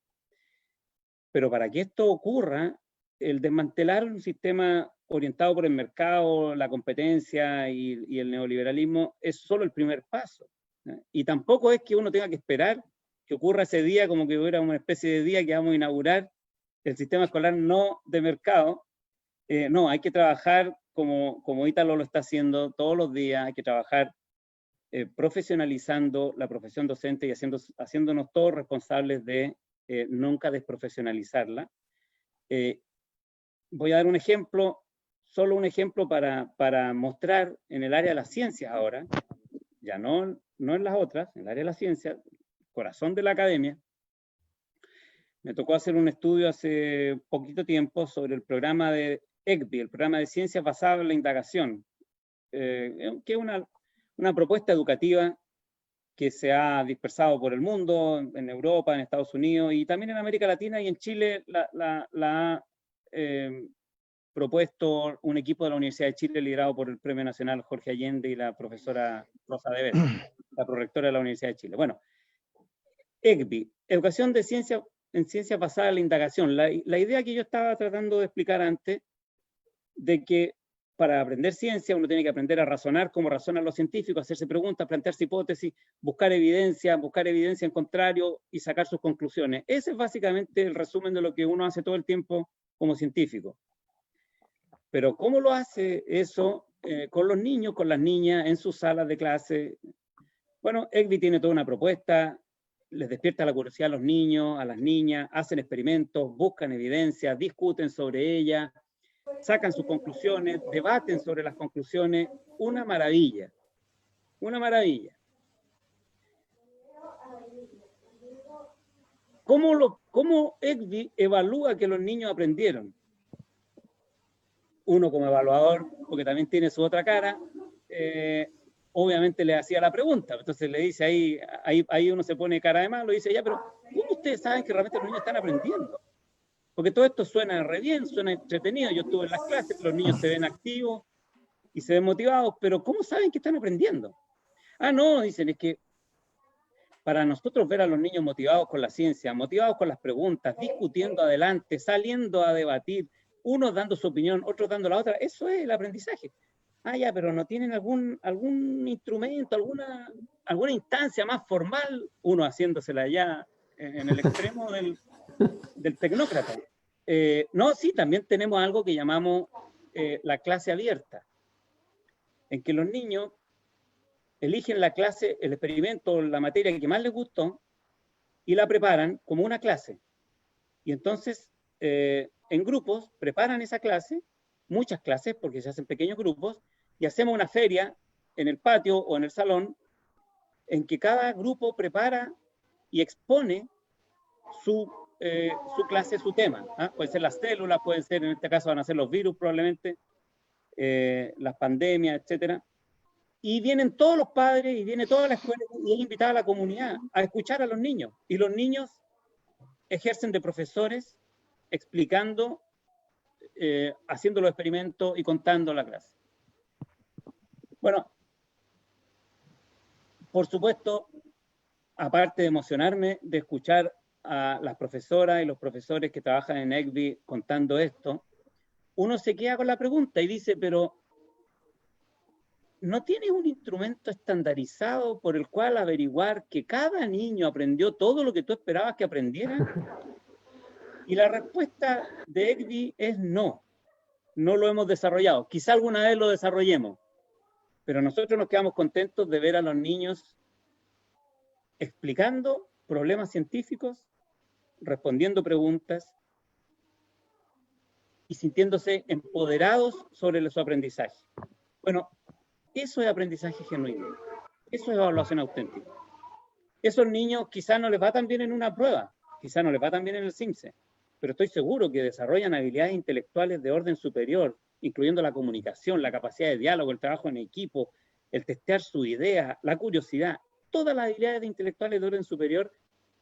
Pero para que esto ocurra, el desmantelar un sistema orientado por el mercado, la competencia y el neoliberalismo es solo el primer paso. Y tampoco es que uno tenga que esperar que ocurra ese día como que hubiera una especie de día que vamos a inaugurar el sistema escolar no de mercado. No, hay que trabajar como Ítalo lo está haciendo todos los días, hay que trabajar profesionalizando la profesión docente y haciéndonos todos responsables de nunca desprofesionalizarla. Voy a dar un ejemplo, solo un ejemplo para mostrar en el área de las ciencias ahora, ya no en las otras, en el área de las ciencias, corazón de la academia. Me tocó hacer un estudio hace poquito tiempo sobre el programa de ECBI, el programa de ciencias basado en la indagación, que es una propuesta educativa que se ha dispersado por el mundo, en Europa, en Estados Unidos y también en América Latina, y en Chile la ha propuesto un equipo de la Universidad de Chile liderado por el Premio Nacional Jorge Allende y la profesora Rosa Dever, la prorectora de la Universidad de Chile. Bueno, ECBI, Educación de Ciencia en Ciencias Basadas en la Indagación. La idea que yo estaba tratando de explicar antes, de que para aprender ciencia uno tiene que aprender a razonar como razonan los científicos, hacerse preguntas, plantearse hipótesis, buscar evidencia en contrario y sacar sus conclusiones. Ese es básicamente el resumen de lo que uno hace todo el tiempo como científico. Pero ¿cómo lo hace eso con los niños, con las niñas, en sus salas de clase? Bueno, ECBI tiene toda una propuesta, les despierta la curiosidad a los niños, a las niñas, hacen experimentos, buscan evidencia, discuten sobre ella, sacan sus conclusiones, debaten sobre las conclusiones. Una maravilla, una maravilla. ¿Cómo ECBI evalúa que los niños aprendieron? Uno como evaluador, porque también tiene su otra cara, obviamente le hacía la pregunta, entonces le dice ahí uno se pone cara de malo y dice, ya, pero ¿cómo ustedes saben que realmente los niños están aprendiendo? Porque todo esto suena re bien, suena entretenido, yo estuve en las clases, los niños se ven activos y se ven motivados, pero ¿cómo saben que están aprendiendo? Ah, no, dicen, es que para nosotros ver a los niños motivados con la ciencia, motivados con las preguntas, discutiendo adelante, saliendo a debatir, unos dando su opinión, otros dando la otra, eso es el aprendizaje. Ah, ya, pero no tienen algún instrumento, alguna instancia más formal, uno haciéndosela ya en el extremo del tecnócrata. No, sí, también tenemos algo que llamamos la clase abierta, en que los niños eligen la clase, el experimento, la materia que más les gustó y la preparan como una clase. Y entonces, en grupos, preparan esa clase, muchas clases, porque se hacen pequeños grupos, y hacemos una feria en el patio o en el salón, en que cada grupo prepara y expone su clase, su tema. Pueden ser las células, pueden ser, en este caso van a ser los virus probablemente, las pandemias, etcétera. Y vienen todos los padres y viene toda la escuela y es invitada a la comunidad a escuchar a los niños. Y los niños ejercen de profesores explicando, haciendo los experimentos y contando la clase. Bueno, por supuesto, aparte de emocionarme de escuchar a las profesoras y los profesores que trabajan en ECBI contando esto, uno se queda con la pregunta y dice, pero ¿no tienes un instrumento estandarizado por el cual averiguar que cada niño aprendió todo lo que tú esperabas que aprendiera? Y la respuesta de ECBI es no. no lo hemos desarrollado. Quizá alguna vez lo desarrollemos, pero nosotros nos quedamos contentos de ver a los niños explicando problemas científicos, respondiendo preguntas y sintiéndose empoderados sobre su aprendizaje. Bueno, eso es aprendizaje genuino, eso es evaluación auténtica. Esos niños quizás no les va tan bien en una prueba, quizás no les va tan bien en el CIMSE, pero estoy seguro que desarrollan habilidades intelectuales de orden superior, incluyendo la comunicación, la capacidad de diálogo, el trabajo en equipo, el testear su idea, la curiosidad, todas las habilidades intelectuales de orden superior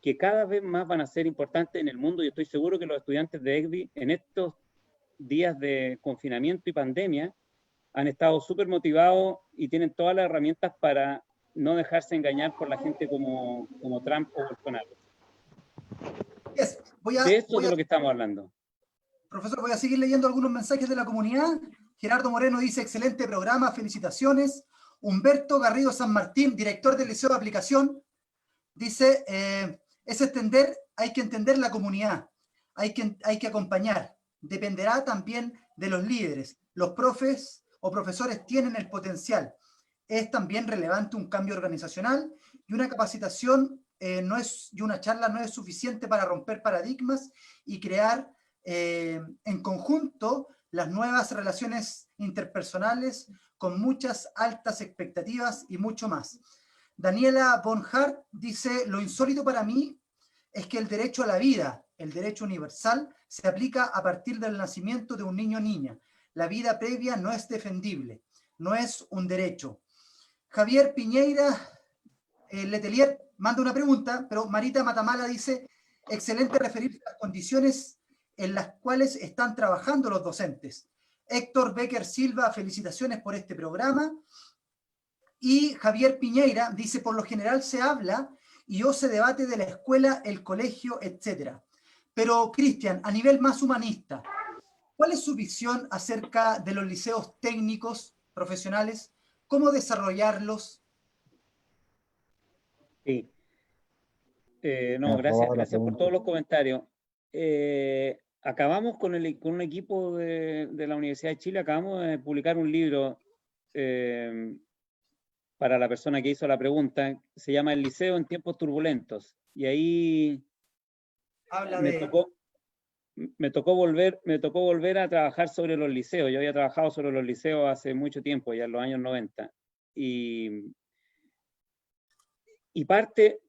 que cada vez más van a ser importantes en el mundo, y estoy seguro que los estudiantes de ECBI en estos días de confinamiento y pandemia han estado súper motivados y tienen todas las herramientas para no dejarse engañar por la gente como Trump o Bolsonaro. Yes. De eso es de lo que estamos hablando. Profesor, voy a seguir leyendo algunos mensajes de la comunidad. Gerardo Moreno dice, excelente programa, felicitaciones. Humberto Garrido San Martín, director del Liceo de Aplicación, dice, hay que entender la comunidad, hay que acompañar. Dependerá también de los líderes. Los profes o profesores tienen el potencial. Es también relevante un cambio organizacional y una capacitación y una charla no es suficiente para romper paradigmas y crear en conjunto las nuevas relaciones interpersonales con muchas altas expectativas y mucho más. Daniela Bonhart dice, lo insólito para mí es que el derecho a la vida, el derecho universal, se aplica a partir del nacimiento de un niño o niña. La vida previa no es defendible, no es un derecho. Javier Piñeira Letelier manda una pregunta, pero Marita Matamala dice, excelente referirse a las condiciones en las cuales están trabajando los docentes. Héctor Becker Silva, felicitaciones por este programa. Y Javier Piñeira dice, por lo general se habla y o se debate de la escuela, el colegio, etc. Pero, Cristian, a nivel más humanista, ¿cuál es su visión acerca de los liceos técnicos profesionales? ¿Cómo desarrollarlos? Sí. No, gracias por todos los comentarios. Acabamos con un equipo de la Universidad de Chile, acabamos de publicar un libro para la persona que hizo la pregunta, se llama El Liceo en tiempos turbulentos, y ahí me tocó volver a trabajar sobre los liceos. Yo había trabajado sobre los liceos hace mucho tiempo, ya en los años 90, y parte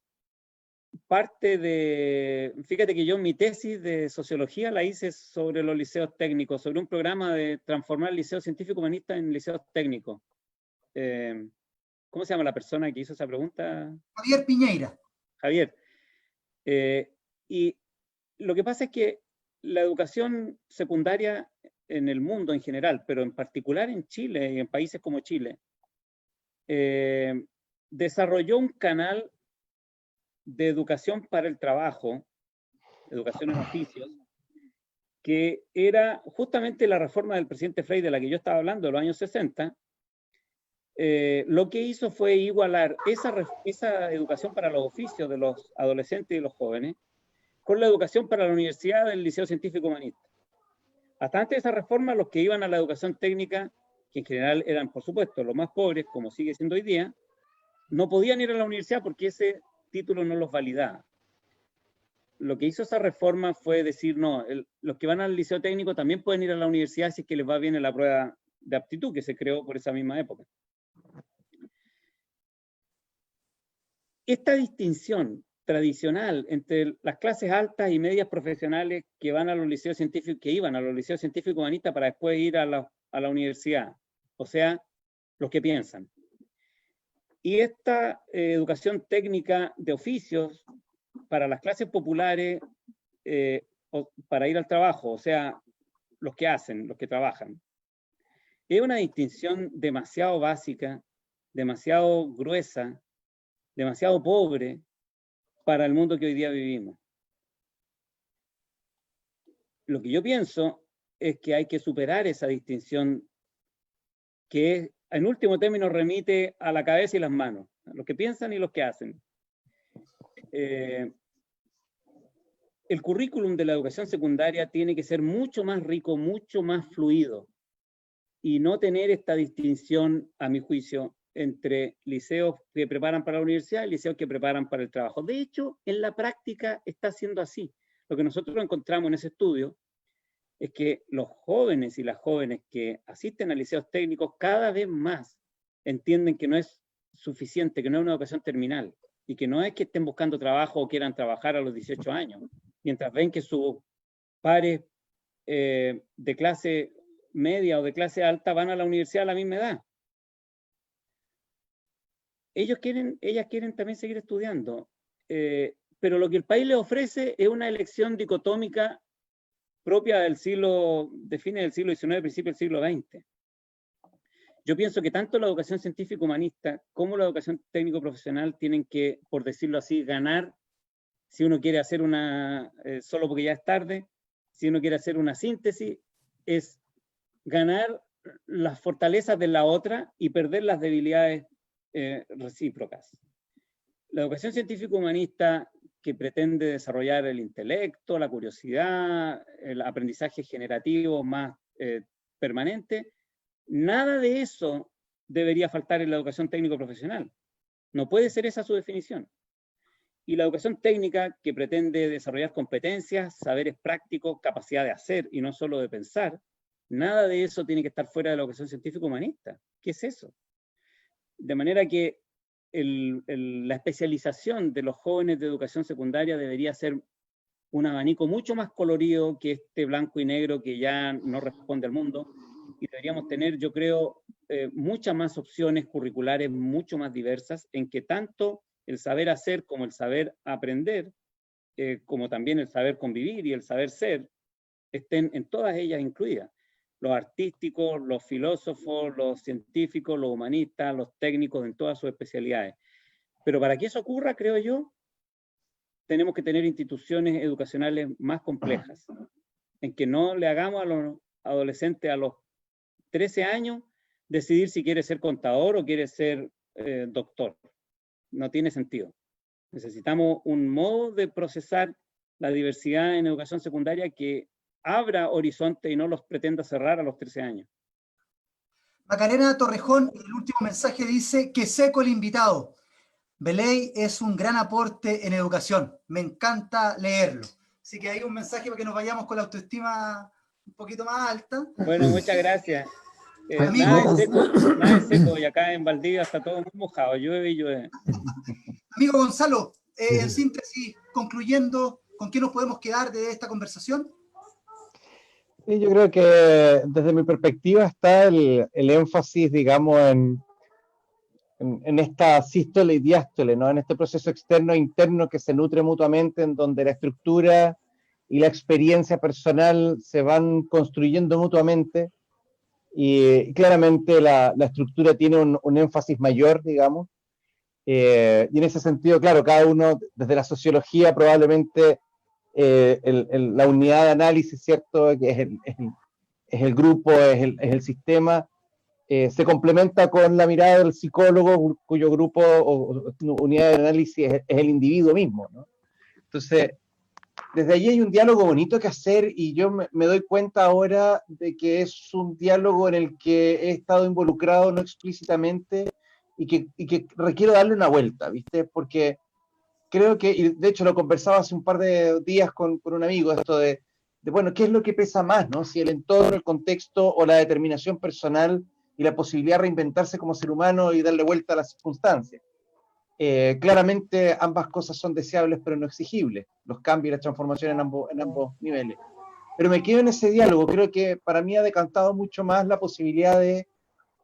de, fíjate que yo mi tesis de sociología la hice sobre los liceos técnicos, sobre un programa de transformar el liceo científico humanista en liceos técnicos. ¿Cómo se llama la persona que hizo esa pregunta? Javier Piñeira. Javier. Y lo que pasa es que la educación secundaria en el mundo en general, pero en particular en Chile y en países como Chile, desarrolló un canal de educación para el trabajo, educación en oficios, que era justamente la reforma del presidente Frei de la que yo estaba hablando, de los años 60. Lo que hizo fue igualar esa educación para los oficios de los adolescentes y los jóvenes con la educación para la universidad del Liceo Científico Humanista. Hasta antes de esa reforma, los que iban a la educación técnica, que en general eran, por supuesto, los más pobres, como sigue siendo hoy día, no podían ir a la universidad porque ese título no los validaba. Lo que hizo esa reforma fue decir, no, los que van al liceo técnico también pueden ir a la universidad si es que les va bien en la prueba de aptitud que se creó por esa misma época. Esta distinción tradicional entre las clases altas y medias profesionales que van a los liceos científicos, que iban a los liceos científicos humanistas para después ir a la universidad, o sea, los que piensan. Y esta educación técnica de oficios para las clases populares para ir al trabajo, o sea, los que hacen, los que trabajan. Es una distinción demasiado básica, demasiado gruesa, demasiado pobre para el mundo que hoy día vivimos. Lo que yo pienso es que hay que superar esa distinción que en último término remite a la cabeza y las manos, a los que piensan y los que hacen. El currículum de la educación secundaria tiene que ser mucho más rico, mucho más fluido, y no tener esta distinción, a mi juicio, entre liceos que preparan para la universidad y liceos que preparan para el trabajo. De hecho, en la práctica está siendo así. Lo que nosotros encontramos en ese estudio es que los jóvenes y las jóvenes que asisten a liceos técnicos cada vez más entienden que no es suficiente, que no es una educación terminal, y que no es que estén buscando trabajo o quieran trabajar a los 18 años, mientras ven que sus pares de clase media o de clase alta van a la universidad a la misma edad. Ellas quieren también seguir estudiando, pero lo que el país les ofrece es una elección dicotómica propia del siglo, de fines del siglo XIX, principio del siglo XX. Yo pienso que tanto la educación científico-humanista como la educación técnico-profesional tienen que, por decirlo así, ganar, si uno quiere hacer una, solo porque ya es tarde, si uno quiere hacer una síntesis, es ganar las fortalezas de la otra y perder las debilidades recíprocas. La educación científico-humanista, que pretende desarrollar el intelecto, la curiosidad, el aprendizaje generativo más permanente, nada de eso debería faltar en la educación técnico-profesional. No puede ser esa su definición. Y la educación técnica, que pretende desarrollar competencias, saberes prácticos, capacidad de hacer y no solo de pensar, nada de eso tiene que estar fuera de la educación científico-humanista. ¿Qué es eso? De manera que la especialización de los jóvenes de educación secundaria debería ser un abanico mucho más colorido que este blanco y negro que ya no responde al mundo, y deberíamos tener, yo creo, muchas más opciones curriculares, mucho más diversas, en que tanto el saber hacer como el saber aprender, como también el saber convivir y el saber ser, estén en todas ellas incluidas. Los artísticos, los filósofos, los científicos, los humanistas, los técnicos en todas sus especialidades. Pero para que eso ocurra, creo yo, tenemos que tener instituciones educacionales más complejas, en que no le hagamos a los adolescentes a los 13 años decidir si quiere ser contador o quiere ser doctor. No tiene sentido. Necesitamos un modo de procesar la diversidad en educación secundaria que abra horizonte y no los pretenda cerrar a los 13 años. Macarena Torrejón, el último mensaje dice: que seco el invitado. Beley es un gran aporte en educación. Me encanta leerlo. Así que hay un mensaje para que nos vayamos con la autoestima un poquito más alta. Bueno, muchas gracias. Amigos, nada es seco, y acá en Valdivia está todo muy mojado, llueve y llueve. Amigo Gonzalo, en síntesis, concluyendo, ¿con qué nos podemos quedar de esta conversación? Sí, yo creo que desde mi perspectiva está el énfasis, digamos, en esta sístole y diástole, ¿no? En este proceso externo e interno que se nutre mutuamente, en donde la estructura y la experiencia personal se van construyendo mutuamente, y claramente la estructura tiene un énfasis mayor, digamos, y en ese sentido, claro, cada uno desde la sociología probablemente la unidad de análisis, ¿cierto?, que es el grupo, es el sistema, se complementa con la mirada del psicólogo, cuyo grupo o unidad de análisis es el individuo mismo, ¿no? Entonces, desde allí hay un diálogo bonito que hacer, y yo me doy cuenta ahora de que es un diálogo en el que he estado involucrado no explícitamente y que requiero darle una vuelta, ¿viste? Porque creo que, y de hecho lo conversaba hace un par de días con un amigo, esto de, bueno, ¿qué es lo que pesa más, no? Si el entorno, el contexto o la determinación personal y la posibilidad de reinventarse como ser humano y darle vuelta a las circunstancias. Claramente ambas cosas son deseables pero no exigibles, los cambios y las transformaciones en ambos niveles. Pero me quedo en ese diálogo. Creo que para mí ha decantado mucho más la posibilidad de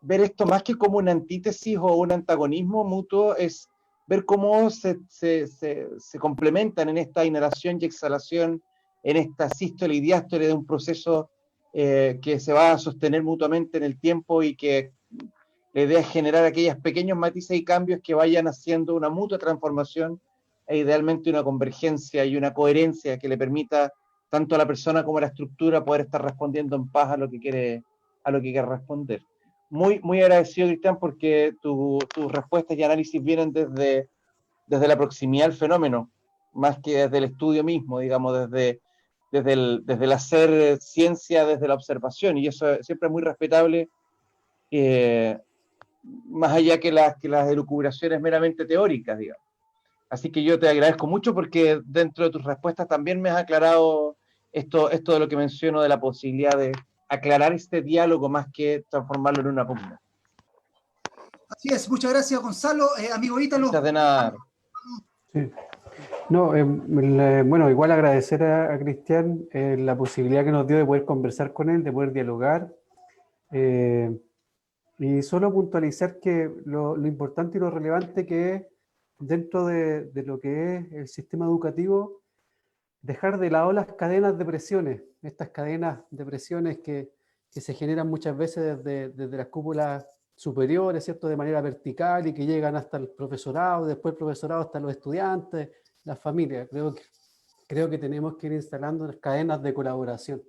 ver esto más que como una antítesis o un antagonismo mutuo, es ver cómo se complementan en esta inhalación y exhalación, en esta sístole y diástole de un proceso que se va a sostener mutuamente en el tiempo, y que la idea es generar aquellos pequeños matices y cambios que vayan haciendo una mutua transformación e idealmente una convergencia y una coherencia que le permita tanto a la persona como a la estructura poder estar respondiendo en paz a lo que quiere responder. Muy, muy agradecido, Cristian, porque tus respuestas y análisis vienen desde la proximidad al fenómeno, más que desde el estudio mismo, digamos, desde el hacer ciencia, desde la observación, y eso siempre es muy respetable más allá que las elucubraciones meramente teóricas, digamos. Así que yo te agradezco mucho porque dentro de tus respuestas también me has aclarado esto de lo que menciono de la posibilidad de aclarar este diálogo más que transformarlo en una pugna. Así es, muchas gracias Gonzalo, amigo Ítalo. Muchas de nada. Sí. No, bueno, igual agradecer a Cristian la posibilidad que nos dio de poder conversar con él, de poder dialogar. Y solo puntualizar que lo importante y lo relevante que es dentro de lo que es el sistema educativo, dejar de lado las cadenas de presiones, estas cadenas de presiones que se generan muchas veces desde las cúpulas superiores, ¿cierto? De manera vertical y que llegan hasta el profesorado, después el profesorado hasta los estudiantes, las familias. Creo que tenemos que ir instalando las cadenas de colaboración.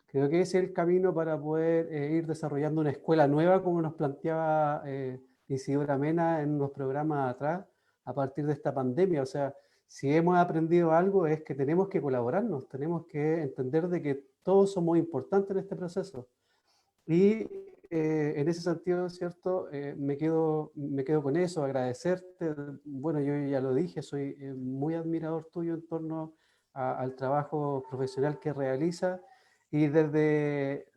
Creo que ese es el camino para poder ir desarrollando una escuela nueva, como nos planteaba Isidora Mena en unos programas atrás, a partir de esta pandemia. O sea, si hemos aprendido algo es que tenemos que colaborarnos, tenemos que entender de que todos somos importantes en este proceso. Y en ese sentido, ¿cierto? Me quedo con eso, agradecerte. Bueno, yo ya lo dije, soy muy admirador tuyo en torno al trabajo profesional que realizas. Y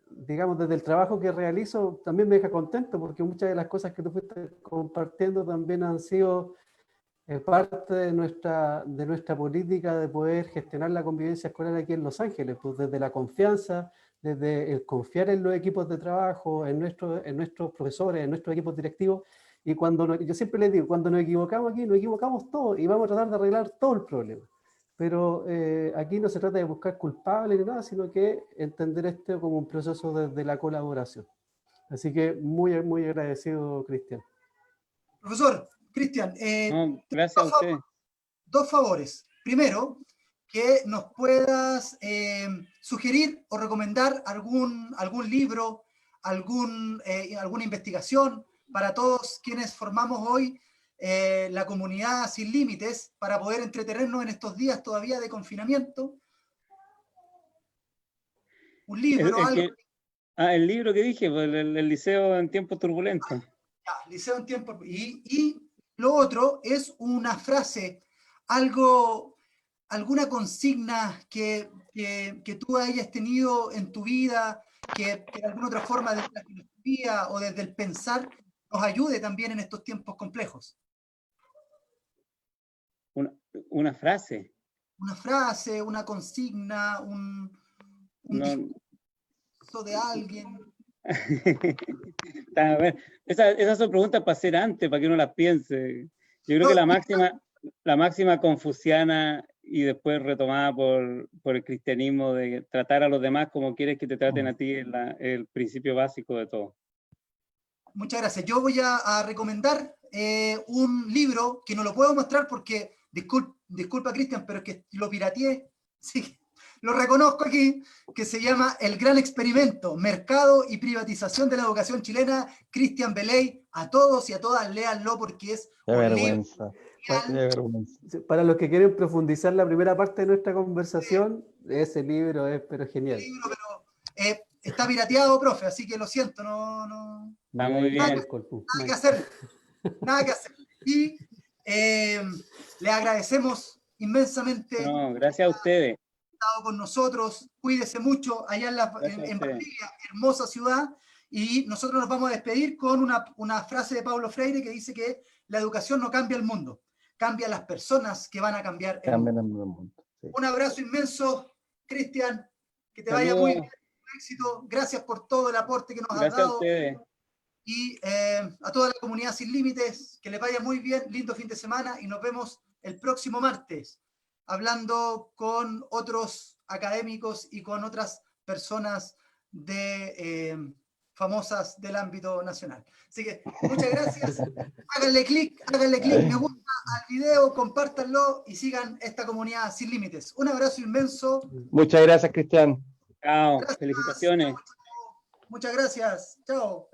digamos, desde el trabajo que realizo también me deja contento porque muchas de las cosas que tú fuiste compartiendo también han sido parte de nuestra política de poder gestionar la convivencia escolar aquí en Los Ángeles, pues desde la confianza, desde el confiar en los equipos de trabajo, en nuestros profesores, en nuestros equipos directivos. Y yo siempre les digo, cuando nos equivocamos aquí, nos equivocamos todos y vamos a tratar de arreglar todo el problema. Pero aquí no se trata de buscar culpables ni nada, sino que entender esto como un proceso de la colaboración. Así que muy, muy agradecido, Cristian. Profesor, Cristian, No, gracias a ustedes. Dos favores. Primero, que nos puedas sugerir o recomendar algún libro, alguna investigación para todos quienes formamos hoy la comunidad Sin Límites, para poder entretenernos en estos días todavía de confinamiento. Un libro, algo. El libro que dije, pues, el Liceo en tiempos turbulentos. Ya, Liceo en tiempos. Y lo otro es una frase, alguna consigna que tú hayas tenido en tu vida, que de alguna otra forma desde la filosofía o desde el pensar nos ayude también en estos tiempos complejos. Una frase. Una frase, una consigna, un discurso de alguien. Esas son preguntas para hacer antes, para que uno las piense. Yo creo que la máxima confuciana y después retomada por el cristianismo de tratar a los demás como quieres que te traten a ti es el principio básico de todo. Muchas gracias. Yo voy a recomendar un libro que no lo puedo mostrar porque, disculpa Cristian, pero es que lo pirateé, sí, lo reconozco aquí, que se llama El Gran Experimento, Mercado y Privatización de la Educación Chilena, Cristian Beley. A todos y a todas, léanlo porque es Qué vergüenza. Para los que quieren profundizar la primera parte de nuestra conversación, ese libro es pero genial. Pero, está pirateado, profe, así que lo siento, no. Está muy bien. Nada que hacer. Nada que hacer. Y le agradecemos inmensamente. No, gracias a ustedes. Estado con nosotros, cuídese mucho allá en Valdivia, hermosa ciudad, y nosotros nos vamos a despedir con una frase de Paulo Freire que dice que la educación no cambia el mundo, cambia las personas que van a cambiar el mundo. Sí. Un abrazo inmenso, Cristian, que te vaya muy bien, un éxito, gracias por todo el aporte que nos has dado. A ustedes. Y a toda la comunidad Sin Límites, que les vaya muy bien, lindo fin de semana, y nos vemos el próximo martes, hablando con otros académicos y con otras personas famosas del ámbito nacional. Así que muchas gracias. Háganle clic, me gusta al video, compártanlo y sigan esta comunidad Sin Límites. Un abrazo inmenso. Muchas gracias, Cristian. Chao, Gracias. felicitaciones. Muchas gracias. Chao.